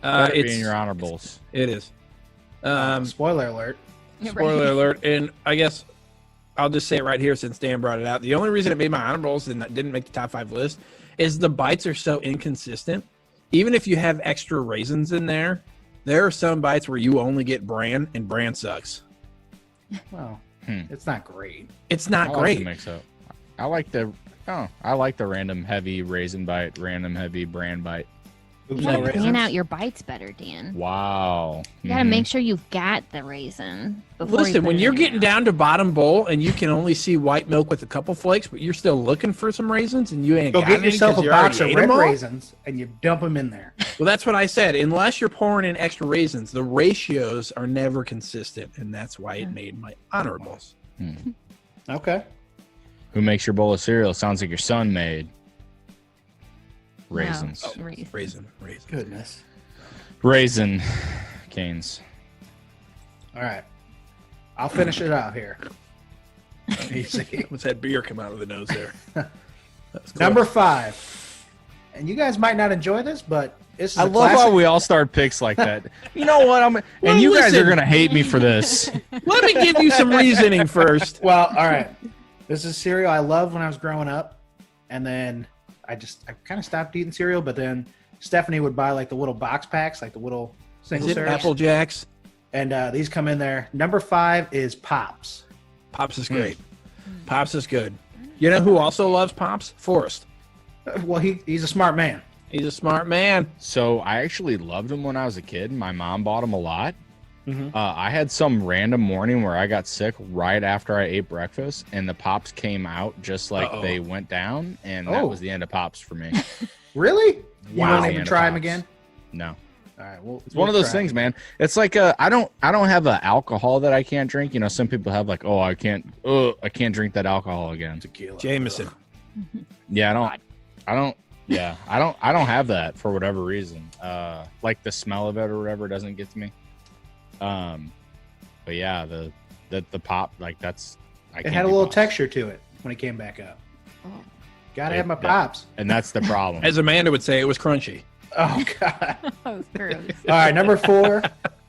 Better be It's in your honorables. it is. Spoiler alert. Spoiler alert, and I guess I'll just say it right here since Dan brought it out. The only reason it made my honorables and that didn't make the top 5 list is the bites are so inconsistent. Even if you have extra raisins in there, there are some bites where you only get bran, and bran sucks. Well, Hmm. it's not great. It's I not like great. the mix up. I like the random heavy raisin bite, random heavy bran bite. Oops, You no gotta raisins. plan out your bites better, Dan. Wow. You gotta Mhm. make sure you've got the raisin. before you Listen, put when it you're in getting your down to bottom bowl and you can only see white milk with a couple flakes, but you're still looking for some raisins and you ain't Go got get any yourself 'cause a you box already of ate red 'em all? raisins and you dump them in there. Well, that's what I said. Unless you're pouring in extra raisins, the ratios are never consistent, and that's why it made my honorables. Okay. Who makes your bowl of cereal? Sounds like your son made. No, Raisins. Raisin. Goodness. Raisin canes. All right. I'll finish it out here. Easy. What's that beer come out of the nose there? That's cool. Number 5. And you guys might not enjoy this, but this is I a love classic. how we all start picks like that. You know what? And you guys are listen. gonna hate me for this. Let me give you some reasoning first. Well, all right. This is cereal I loved when I was growing up, and then I kind of stopped eating cereal. But then Stephanie would buy like the little box packs, like the little Is single it serves, Apple Jacks? and these come in there. Number 5 is Pops. Pops is great. Pops is good. You know who also loves Pops? Forrest. Well, he's a smart man. He's a smart man. So I actually loved them when I was a kid. My mom bought them a lot. Mhm. I had some random morning where I got sick right after I ate breakfast, and the Pops came out just like Uh-oh. they went down, and that Oh. was the end of Pops for me. Really? You Wow. won't The even end of try them Pops. again? No, All right. Well, it's one of those things, man. It's like I don't have an alcohol that I can't drink. You know, some people have like, oh, I can't drink that alcohol again. Tequila. Jameson. Yeah, I don't have that for whatever reason. Like the smell of it or whatever doesn't get to me. But yeah, the pop, like that's It had a little texture to it when it came back up. Gotta have my Yeah. Pops. and that's the problem. As Amanda would say, it was crunchy. Oh God. Oh, gross. All right, number 4.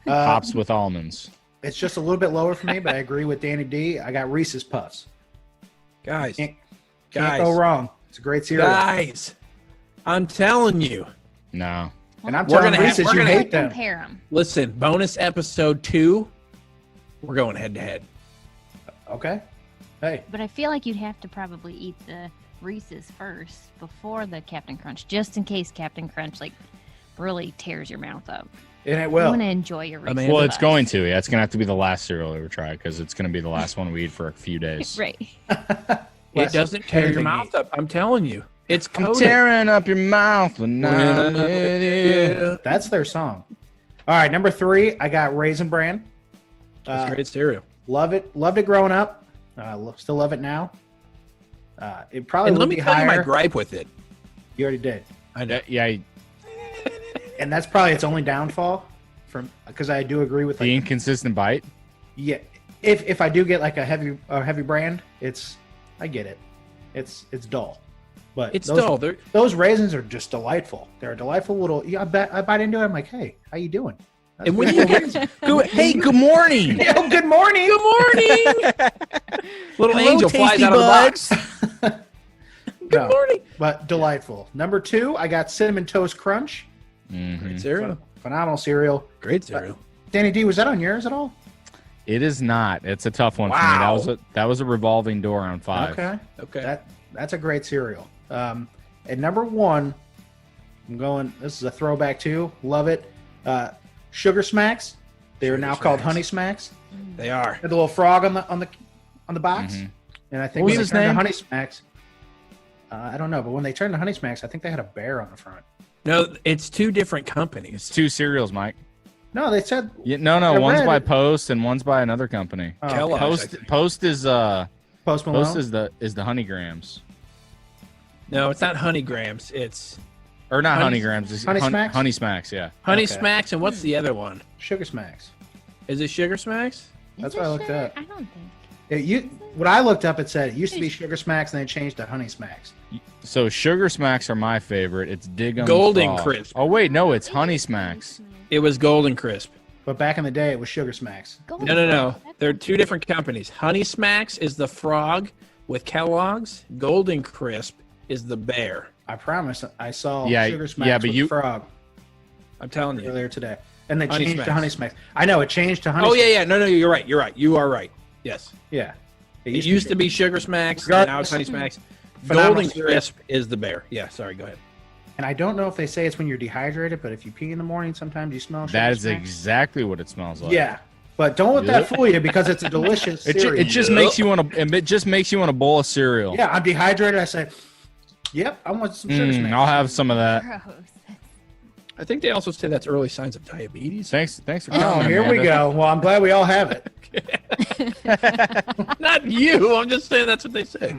Pops with almonds. It's just a little bit lower for me, but I agree with Danny D. I got Reese's Puffs. Guys, Can't guys, go wrong. It's a great cereal. guys, I'm telling you. No. And I'm We're telling gonna have- Reese's we're you gonna hate them. Compare them. Listen, bonus episode 2. We're going head to head. Okay. Hey, But I feel like you'd have to probably eat the Reese's first before the Captain Crunch, just in case Captain Crunch like really tears your mouth up. and it You will. want to enjoy your Reese's. Amanda? Well, it's Puffs. going to. Yeah, it's going to have to be the last cereal we ever try because it's going to be the last one we eat for a few days. Right. It Less doesn't tear your anything mouth eat. up. I'm telling you. It's I'm coated. tearing up your mouth when I'm with you. That's their song. All right, number 3, I got Raisin Bran. That's great cereal. Loved it growing up. Still love it now. It probably And would let me be tell you higher. my gripe with it. You already did, I know. Yeah, and that's probably its only downfall. From because I do agree with the like, inconsistent bite. yeah. If I do get like a heavy brand, I get it. It's dull, but It's those, dull. They're, Those raisins are just delightful. They're a delightful little. Yeah, I bite into it. I'm like, hey, how you doing? That's and when a you good get raisin. Hey, good morning. Oh, good morning. good morning, little Hello, angel flies tasty out of the buds. box. No, Morning. but delightful. Number 2, I got Cinnamon Toast Crunch. Mhm. Great cereal. Phenomenal cereal. Great cereal. Danny D, was that on yours at all? It is not. It's a tough one for me. Wow. That was a revolving door on 5. Okay. Okay. That's a great cereal. At number 1, I'm going. This is a throwback too. Love it. Sugar Smacks. They are Sugar now called Smacks. Honey Smacks. They are. Had the little frog on the box. Mhm. And I think What was when they his turned to name? Honey Smacks. I don't know, but when they turned to Honey Smacks, I think they had a bear on the front. No, it's 2 different It's companies. 2 cereals, Mike. No, they said No, I one's read by it. Post and one's by another company. Kellogg's, I Post think. Post is Post Malone. Post is the Honey Grams. No, it's not Honey Grams. It's Or not Honey- Honey Grams. It's Honey Smacks? Honey Smacks, yeah. Honey Okay. Smacks, and what's the other one? Sugar Smacks. Is it Sugar Smacks? That's Is what I it looked sugar? up. I don't think. When I looked up, it said it used to be Sugar Smacks, and then it changed to Honey Smacks. So Sugar Smacks are my favorite. It's Dig 'em Golden Frog. Crisp. Oh wait, no, it's Honey Smacks. It was Golden Crisp. But back in the day, it was Sugar Smacks. Golden No. Frog. They're 2 different companies. Honey Smacks is the frog with Kellogg's. Golden Crisp is the bear. I promise. I saw Yeah, Sugar Smacks yeah, but with you- frog I'm telling you. earlier today, and they Honey changed to Smacks. Honey Smacks. I know it changed to Honey. Oh, Smacks. yeah. No, you're right. You're right. You are right. Yes. Yeah. It used to be Sugar Smacks. And now it's Honey Smacks. Phenomenal Golden cereal. Crisp is the bear. Yeah, sorry. Go ahead. And I don't know if they say it's when you're dehydrated, but if you pee in the morning, sometimes you smell Sugar That is Smacks. exactly what it smells like. Yeah, but don't let that fool you because it's a delicious cereal. It just makes you want to. It just makes you want a bowl of cereal. Yeah, I'm dehydrated. I say, "Yep, I want some Sugar Smacks." I'll have some of that. Gross. I think they also say that's early signs of diabetes. Thanks for Oh, calling. here we Amanda. go. Well, I'm glad we all have it. Not you. I'm just saying that's what they say.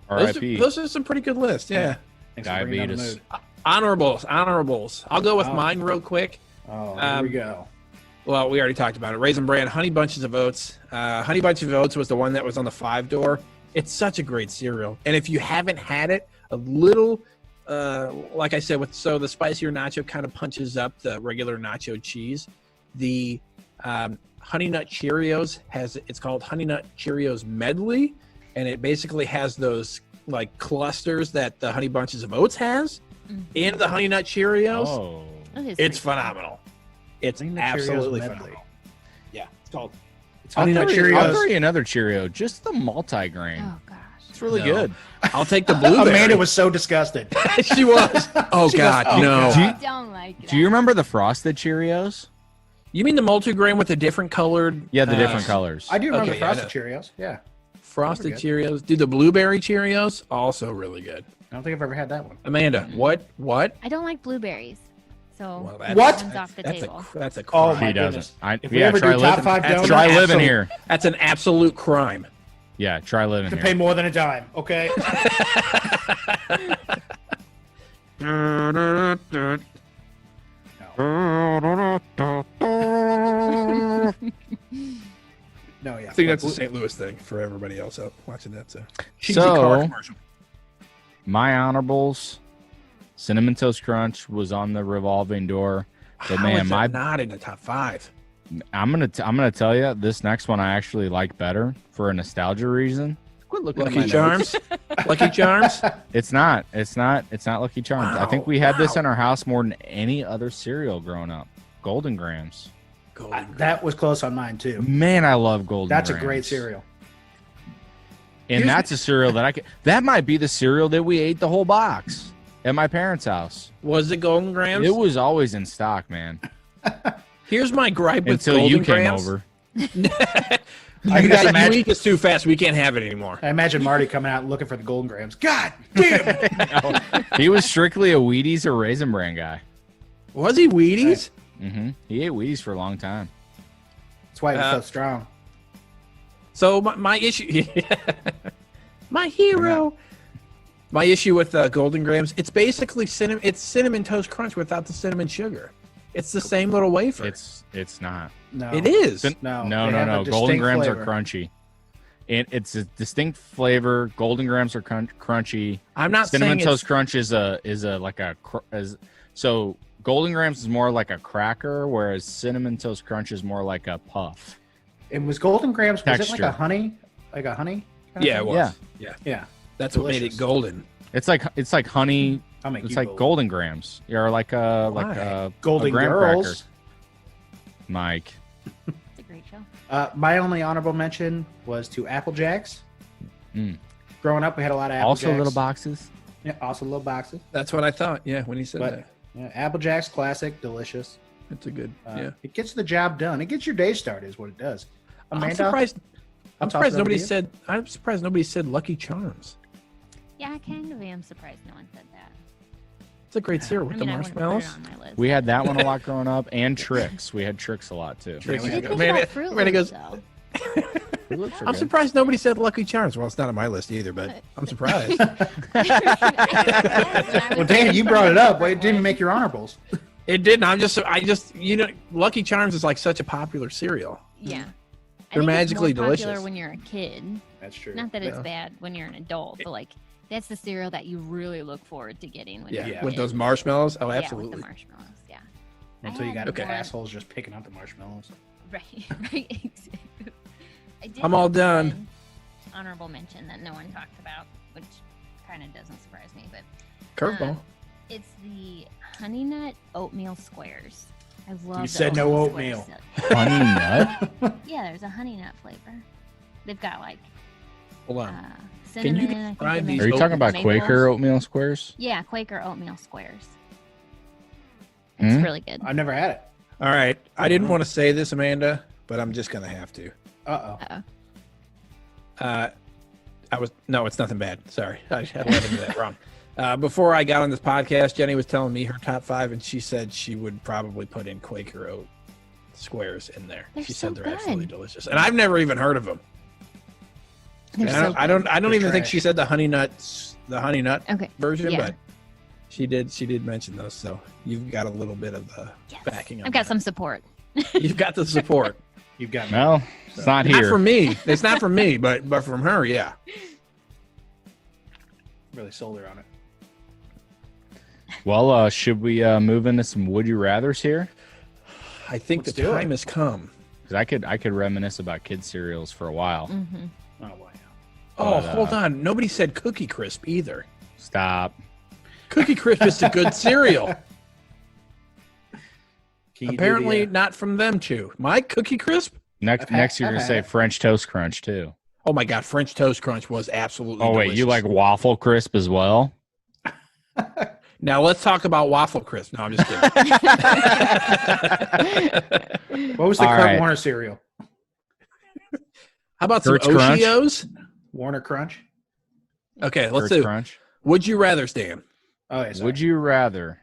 R.I.P. Those are some pretty good lists. Yeah. Thanks for bringing down the Diabetes. mood. Honorables. I'll go with Oh. mine real quick. Oh, here we go. Well, we already talked about it. Raisin Bran, Honey Bunches of Oats. Honey Bunches of Oats was the one that was on the 5 door. It's such a great cereal. And if you haven't had it, a little, like I said, the spicier nacho kind of punches up the regular nacho cheese. The Honey Nut Cheerios it's called Honey Nut Cheerios Medley. And it basically has those like clusters that the Honey Bunches of Oats has in the Honey Nut Cheerios. Oh. That is It's pretty phenomenal. It's Honey Nut Cheerios absolutely medley. phenomenal. Yeah, it's called. It's Honey Nut I'll Cheerios. throw you another Cheerio, just the multi-grain. Oh gosh. It's really No. good. I'll take the blueberry. Amanda was so disgusted. she was. Oh She God, was- oh, no. God. I don't like that. Do you remember the frosted Cheerios? You mean the multigrain with the different colored? Yeah, the different colors. I do remember Okay, the yeah, I Frosted Cheerios. Yeah, frosted Those Cheerios. Do the blueberry Cheerios also really good? I don't think I've ever had that one. Amanda, what? I don't like blueberries, so Well, that's- What? that one's off the That's table. that's a Oh, crime. my He doesn't. goodness. I, If we yeah, ever try do top living. 5 donuts, Try living absolute- here. That's an absolute crime. Yeah, try living to here. pay more than a dime. Okay. No, yeah. I think that's a St. Louis thing for everybody else out watching that. So, cheesy So- car commercial. My honorables, Cinnamon Toast Crunch was on the revolving door. But How man, is my that not in the top 5? I'm gonna tell you this next one I actually like better for a nostalgia reason. Quit looking at my Lucky Charms. Lucky Charms. It's not Lucky Charms. I think Wow, we had this wow. in our house more than any other cereal growing up. Golden Grams. That was close on mine too. Man, I love Golden That's a Grams. great cereal. And that's a cereal that I could. That might be the cereal that we ate the whole box at my parents' house. Was it Golden Grams? It was always in stock, man. Here's my gripe with Until Golden you came Grams. over. I can just You imagine. eat this too fast. We can't have it anymore. I imagine Marty coming out looking for the Golden Grams. God damn! He was strictly a Wheaties or Raisin Bran guy. Was he Wheaties? He ate Wheaties for a long time. That's why he's so strong. So my issue, my hero, my issue with Golden Grams, it's basically cinnamon toast crunch without the cinnamon sugar. It's the same little wafer. It's not. No, It is. No, No. they have a Golden distinct Grams flavor. are crunchy. It's a distinct flavor. Golden Grams are crunchy. I'm not Cinnamon saying Toast Crunch is so Golden Grams is more like a cracker, whereas Cinnamon Toast Crunch is more like a puff. It was Golden Grams. Was it Texture. like a honey? Like a honey? kind of Yeah, it thing? was. Yeah. That's what made it Delicious. golden. It's like honey. I'll make It's you like golden. Golden Grams, or like a Why? Golden graham Girls. cracker. Mike. It's a great show. My only honorable mention was to Apple Jacks. Mm. Growing up, we had a lot of Apple Also Jacks. little boxes. Yeah, also little boxes. That's what I thought. Yeah, when he said But that, yeah, Apple Jacks, classic, delicious. it's a good. Yeah, It gets the job done. It gets your day started, is what it does. Amanda, I'm surprised. I'll I'm toss it surprised over nobody to you. said. I'm surprised nobody said Lucky Charms. Yeah, I kind of am surprised no one said that. It's a great cereal with I mean, the I wouldn't put marshmallows. it on my list. We had that one a lot growing up, and Tricks. We had Tricks a lot too. Tricks. Yeah, I we did had think Amanda- about Fruit Amanda Loops, goes- though. Fruit Loops are I'm good. surprised nobody said Lucky Charms. Well, it's not on my list either, but I'm surprised. Well, Dan, you brought it up. Why it didn't make your honorables? It didn't. I just, Lucky Charms is like such a popular cereal. Yeah. I They're think magically it's more popular delicious. when you're a kid. That's true. Not that it's Yeah. bad when you're an adult, but like that's the cereal that you really look forward to getting when Yeah, you're a with kid. those marshmallows. Oh, Yeah, with absolutely. the marshmallows. Yeah. Until you I got had one- assholes just picking up the marshmallows. Right. Right. Exactly. I did I'm all have done. one Honorable mention that no one talked about, which kind of doesn't surprise me, but Curveball. it's the Honey Nut Oatmeal Squares. I love. You the said no oatmeal oatmeal. squares. Honey Nut. Yeah, there's a honey nut flavor. They've got like Hold on. cinnamon. you I think describe they these Are you mentioned talking about maple. Quaker oatmeal squares? Yeah, Quaker oatmeal squares. It's Hmm? really good. I've never had it. All right. I didn't want to say this, Amanda, but I'm just gonna have to. Uh-oh. No, it's nothing bad. Sorry, I had led into that wrong. Before I got on this podcast, Jenny was telling me her top 5, and she said she would probably put in Quaker Oat squares in there. They're She so said they're good. absolutely delicious, and I've never even heard of them. They're And so I don't They're even think trash. she said the honey nut Okay. version, Yeah. but she did mention those. So you've got a little bit of the Yes. backing. on I've got that. some support. You've got the support. You've got me. No, it's not Not here. from me. It's not from me, but from her, yeah. Really sold her on it. Well, should we move into some would you rather's here? I think Let's the do it. time has come. Because I could reminisce about kid cereals for a while. Hmm. Oh, wow. Oh, But, hold on. Nobody said Cookie Crisp either. Stop. Cookie Crisp is a good cereal. Can you do Apparently the, not from them two. Mike, Cookie Crisp? Next, I've had- next you're I've gonna had say it. French Toast Crunch too. Oh my God, French Toast Crunch was absolutely Oh wait, you delicious. like waffle crisp as well? Now let's talk about Waffle Crisp. No, I'm just kidding. what was the All Kurt right. Warner cereal? How about some Kurt's Crunch? Ocheos? Warner Crunch? Okay, let's Kurt's do. Crunch. Would you rather, Stan? Oh, yeah, sorry. Would you rather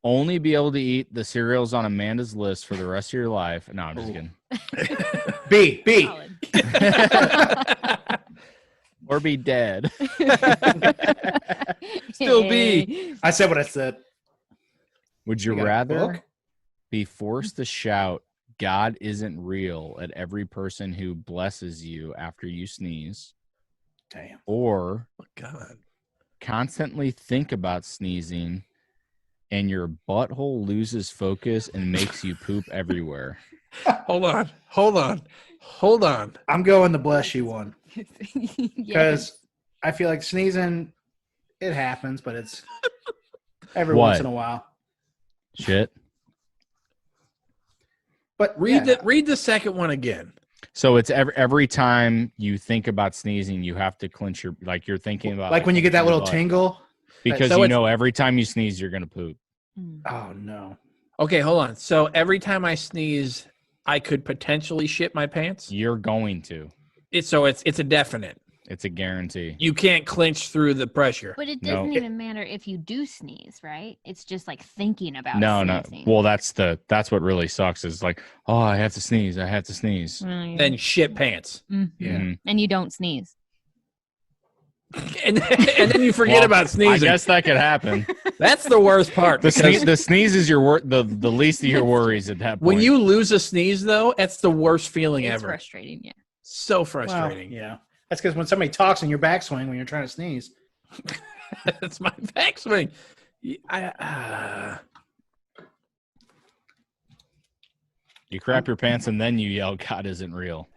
only be able to eat the cereals on Amanda's list for the rest of your life? No, I'm just Ooh. kidding. B. Solid. Or be dead. Still B. I said what I said. Would you You got a rather book? be forced to shout God isn't real at every person who blesses you after you sneeze, Damn. or Oh God. constantly think about sneezing and your butthole loses focus and makes you poop everywhere. Hold on. I'm going the bless you one Yes. because I feel like sneezing, it happens, but it's every What? once in a while. Shit. But Read the second one again. So it's every time you think about sneezing, you have to clench your, like you're thinking about. like when you get that clenching your little butt. tingle. Because So you it's- know every time you sneeze, you're going to poop. Mm. Oh no. Okay, hold on. So every time I sneeze, I could potentially shit my pants. You're going to. It's a definite. It's a guarantee. You can't clinch through the pressure. But it No. doesn't even matter if you do sneeze, right? It's just like thinking about No, no. sneezing. Well, that's what really sucks is like, oh, I have to sneeze. I have to sneeze. Well, yeah. Then shit pants. Mhm. Yeah. Mhm. And you don't sneeze. And then you forget Well, about I sneezing. guess that could happen. That's the worst part. The because sneeze is your the least of your worries at that point. when you lose a sneeze, though, that's the worst feeling It's ever. frustrating, yeah. So Well, frustrating. yeah. That's because when somebody talks in your backswing when you're trying to sneeze. That's my backswing. you crap your pants and then you yell, "God isn't real."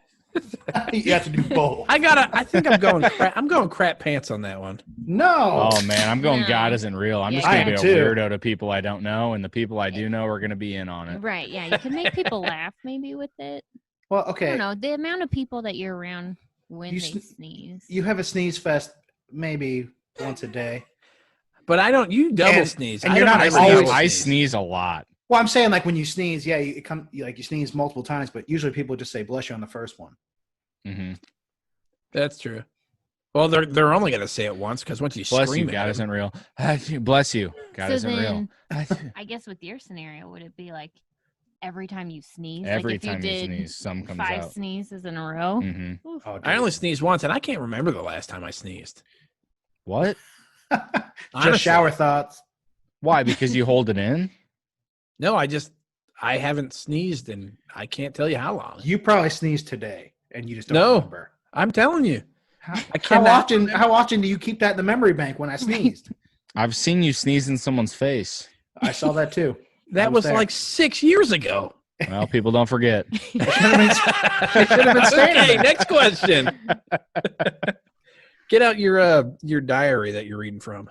You have to do both. I think I'm going. I'm going crap pants on that one. No. Oh man, I'm going. No. God isn't real. I'm Yeah, just I gonna be am a too. weirdo to people I don't know, and the people I do know are gonna be in on it. Right, yeah. You can make people laugh maybe with it. Well, I okay. don't know. The amount of people that you're around when You they sn- sneeze. You have a sneeze fest maybe once a day. But I don't. You double And- sneeze. and I you're don't not ever always- double I sneeze a lot. Well, I'm saying like when you sneeze, yeah, you sneeze multiple times, but usually people just say bless you on the first one. hmm That's true. Well, they're only gonna say it once because once you Bless scream you, God at isn't real. Bless you, God So isn't real. then, I guess with your scenario, would it be like every time you sneeze? Every like if time you did sneeze, some comes 5 out. sneezes in a row? hmm Oof. Oh, I only sneezed once, and I can't remember the last time I sneezed. What? Honestly. just shower thoughts. Why? Because you hold it in? No, I haven't sneezed, and I can't tell you how long. You probably sneezed today, and you just don't No. remember. I'm telling you. How, I cannot remember. How often do you keep that in the memory bank when I sneezed? I've seen you sneeze in someone's face. I saw that too. That was was there. like 6 years ago. Well, people don't forget. Should have been standing Okay, there. next question. Get out your diary that you're reading from.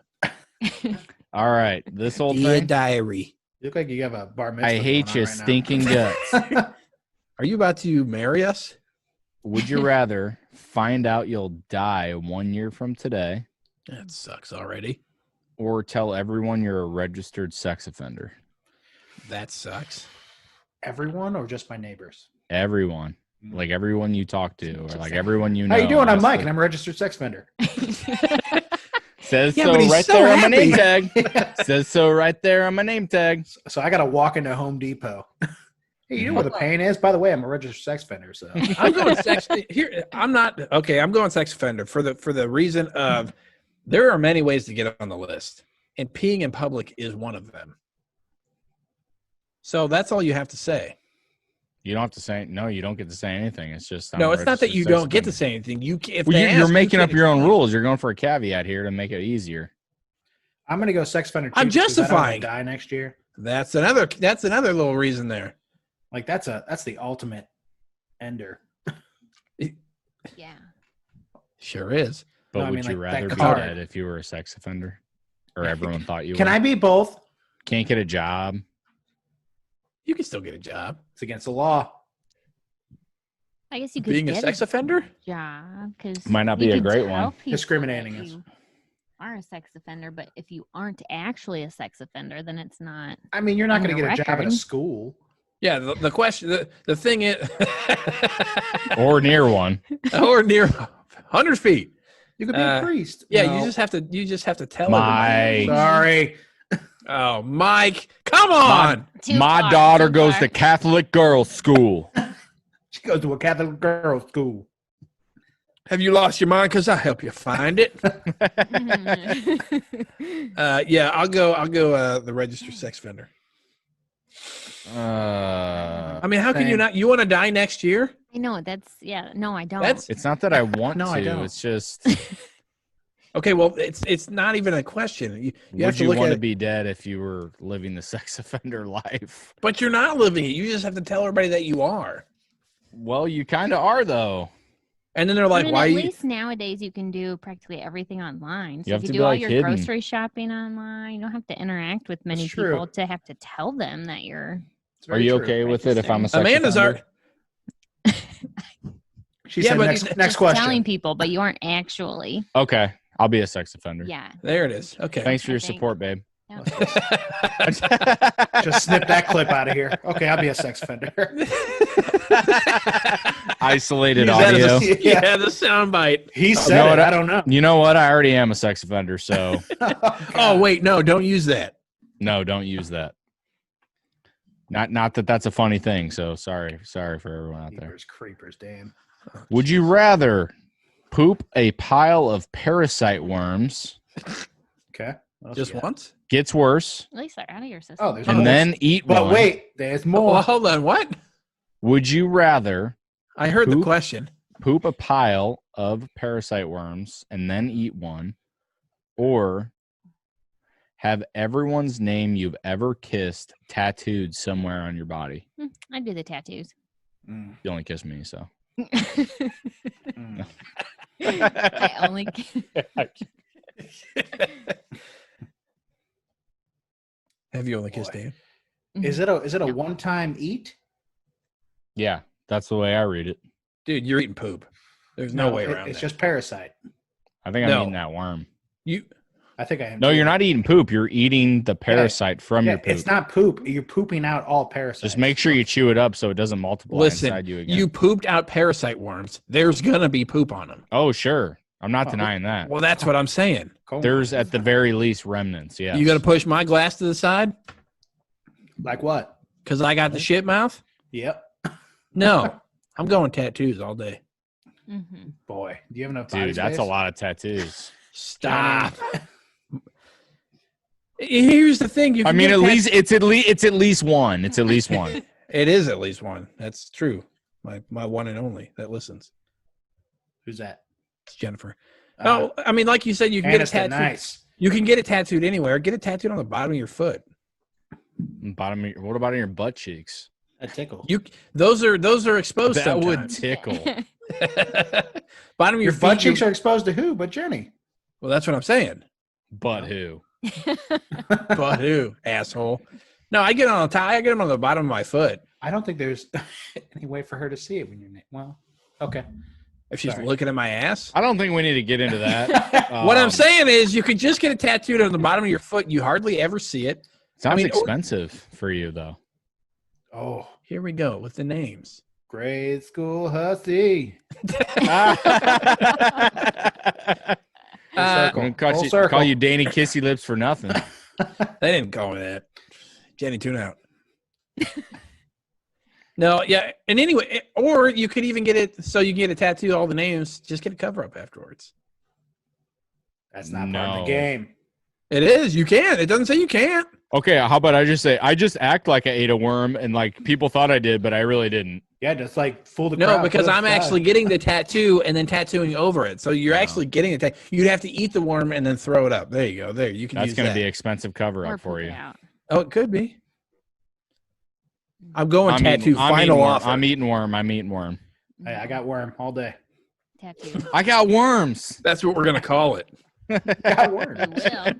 All right, this old Dear thing. diary. You look like you have a bar mitzvah. I hate going you, on right now. stinking guts. Are you about to marry us? Would you rather find out you'll die 1 year from today, That sucks already. or tell everyone you're a registered sex offender? That sucks. Everyone or just my neighbors? Everyone, like everyone you talk to, or Just like saying. everyone you know. How you doing? I'm has Mike, to- and I'm a registered sex offender. Says Yeah, so but he's right so there on my happy. name tag. Says so right there on my name tag. So I got to walk into Home Depot. Hey, you know where the pain is? By the way, I'm a registered sex offender. So I'm going sex here. I'm not okay. I'm going sex offender for the reason of there are many ways to get on the list, and peeing in public is one of them. So that's all you have to say. You don't have to say no. You don't get to say anything. It's just No, I'm a it's not that registered you sex don't get to offender. say anything. You can, if Well, they you're ask, making you up can your own explain. rules. You're going for a caveat here to make it easier. I'm going to go sex offender. I'm too, because I don't wanna justifying. Die next year. That's another little reason there. Like that's the ultimate ender. yeah. Sure is. But No, I would mean, you like, that rather be card. dead if you were a sex offender, or everyone thought you Can were? I be both? Can't get a job. You can still get a job. It's against the law. I guess you could Being a get sex offender? job because Might not be a great one. Discriminating us. you are a sex offender, but if you aren't actually a sex offender, then it's not. I mean, you're not On going to the get a job at a record. school. Yeah. The question, the thing is, Or near one. or near 100 feet. You could be a priest. Yeah, No. you just have to tell My- everybody. Sorry. Oh, Mike, come on. Too My far, daughter too goes far. to Catholic girls' school. She goes to a Catholic girls' school. Have you lost your mind? Because I'll help you find it. Yeah, I'll go the registered sex offender. I mean, how can you Same. not? You want to die next year? I know that's no, I don't. That's It's not that I want No, to. I don't. It's just Okay, well, it's not even a question. You have Would to you look want at to it, be dead if you were living the sex offender life? but you're not living it. You just have to tell everybody that you are. Well, you kind of are, though. And then they're like, I mean, "Why at are you?" least nowadays you can do practically everything online. So You have if to you be, do all like, your hidden. grocery shopping online, you don't have to interact with many true. people to have to tell them that you're. It's Are very you true. okay with it if I'm a sex Amanda's offender? She Yeah, said but- next Just question. telling people, but you aren't actually. Okay, I'll be a sex offender. Yeah. There it is. Okay. Thanks for I your think- support, babe. Yeah. Just snip that clip out of here. Okay, I'll be a sex offender. Isolated Use that as audio. a- yeah, the soundbite. He know said what? it. I don't know. You know what? I already am a sex offender, so Oh wait, no, don't use that. no, don't use that. Not that that's a funny thing. So sorry for everyone out there. Creepers, Dan. Would you rather poop a pile of parasite worms, Okay. What else Just you got? once. gets worse, At least they're out of your system. Oh, there's and more. then eat But one? wait, there's more. Well, hold on. What? Would you rather I heard the Poop? question. poop a pile of parasite worms and then eat one, or have everyone's name you've ever kissed tattooed somewhere on your body? I do the tattoos. Mm, You only kiss me, so. mm. I only. Have you only kissed Boy. Dan? Is it a No. one-time eat? Yeah, that's the way I read it. Dude, you're eating poop. There's no way around It's that. just parasite. I think I'm No. eating that worm. You. I think I am. No, too. you're not eating poop. You're eating the parasite from Yeah, your poop. it's not poop. You're pooping out all parasites. Just make sure you chew it up so it doesn't multiply Listen, inside you again. you pooped out parasite worms. There's gonna be poop on them. Oh, sure. I'm not Oh, denying that. Well, that's what I'm saying. Come on. There's at the very least remnants. Yeah. You got to push my glass to the side like what? because I got the shit mouth. Yep. No, I'm going tattoos all day. Mm-hmm. Boy, do you have enough body Dude, that's a space? lot of tattoos. Stop. Here's the thing. You I can mean, get at least it's at least one. It's at least one. it is at least one. That's true. My one and only that listens. Who's that? It's Jennifer. No, I mean, like you said, you can get it Aniston, tattooed. nice. You can get it tattooed anywhere. Get it tattooed on the bottom of your foot. Bottom. What about in your butt cheeks? That tickles. Those are exposed. That would sometimes. tickle. Bottom of Your your butt feet, cheeks are exposed to who? But Jenny. Well, that's what I'm saying. But who? But who, asshole? No, I get on the top. I get them on the bottom of my foot. I don't think there's any way for her to see it when you're. Well, okay. If she's Sorry. looking at my ass. I don't think we need to get into that. What I'm Um, saying is, you could just get it tattooed on the bottom of your foot. You hardly ever see it. sounds mean, or- expensive for you though. Oh, Here we go with the names. grade school hussy. Uh, circle. I'm gonna Full circle. call you Danny Kissy Lips for nothing. They didn't call me that. Jenny, tune out. No, yeah. And anyway, or you could even get it so you can get a tattoo, all the names, just get a cover up afterwards. That's not part of No. the game. It is. You can. It doesn't say you can't. Okay, how about I just say I just act like I ate a worm and like people thought I did, but I really didn't. Yeah, just like fool the No, crowd. because fool the I'm crowd. actually getting the tattoo and then tattooing over it. So you're Oh. actually getting the tattoo. You'd have to eat the worm and then throw it up. There you go. There, you can That's use going to that. be expensive cover Or up for poop it you. out. Oh, it could be. I'm going tattoo. eating Final worm. offer. I'm eating worm. I'm eating worm. Hey, I got worm all day. Tattoo. I got worms. That's what we're gonna call it. Got worm. You will.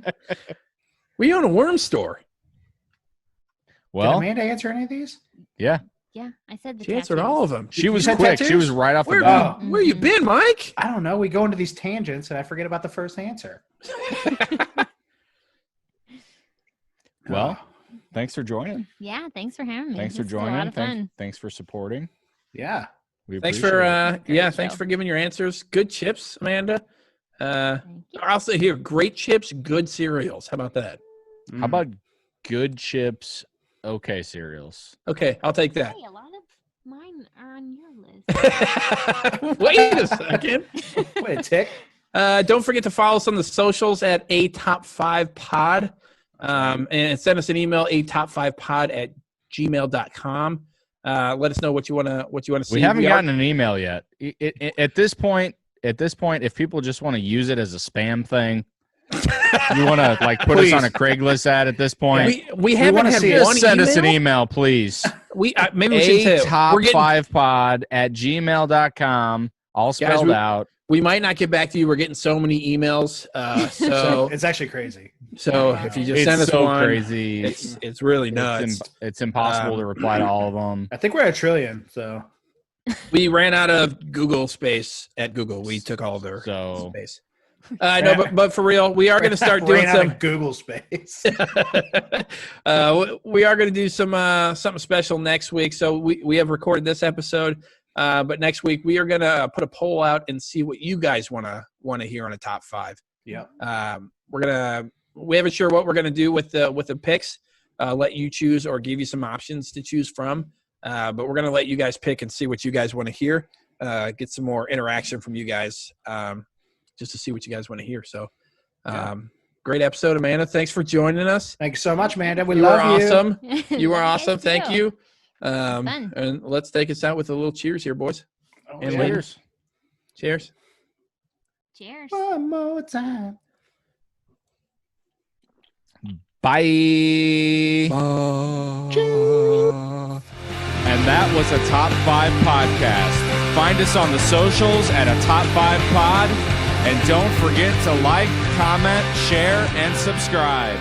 We own a worm store. Did Well, Amanda answer any of these? yeah, Yeah, I said the She answered tattoos. all of them. she was had quick. She tattoos? was right off the Where, bat. Oh. where you been, Mike? I don't know. We go into these tangents and I forget about the first answer. Well, Oh, thanks for joining. Yeah, thanks for having me. Thanks for This was A joining. lot of fun. Thanks for supporting. yeah. We Thanks appreciate for it. Great thanks show. for giving your answers. Good chips, Amanda. Thank you. I'll say here, great chips, good cereals. How about that? How about good chips? Okay, cereals. Okay, I'll take that. Hey, a lot of mine are on your list. Wait a second. Wait a tick. Don't forget to follow us on the socials at a top 5 pod. And send us an email, a top5pod@gmail.com. Let us know what you want to see. We haven't are- gotten an email yet. At this point, at this point, if people just want to use it as a spam thing, you want to like put us on a Craigslist ad at this point. We haven't wanna had see one just send email? us an email, please. Maybe we should say top we're getting, 5 pod at gmail.com, all spelled out. we might not get back to you. We're getting so many emails. So It's actually crazy. if you just It's send us so one, crazy. it's really nuts. It's impossible to reply to all of them. I think we're at 1 trillion. So We ran out of Google space at Google. We took all their So space. No, but for real, we are going to start doing ran out some. of Google space. We are going to do some something special next week. So we have recorded this episode, but next week we are going to put a poll out and see what you guys want to hear on a top 5. Yeah. We haven't sure what we're going to do with the picks. Let you choose or give you some options to choose from. But we're going to let you guys pick and see what you guys want to hear. Get some more interaction from you guys. Just to see what you guys want to hear. So, great episode, Amanda. Thanks for joining us. Thank you so much, Amanda. We You were love you. awesome. You were Thank awesome. Thank you. Fun. And let's take us out with a little cheers here, boys. Oh, And yeah. ladies. Cheers. Cheers. One more time. bye. And that was a Top 5 podcast. Find us on the socials at a Top 5 pod. And don't forget to like, comment, share, and subscribe.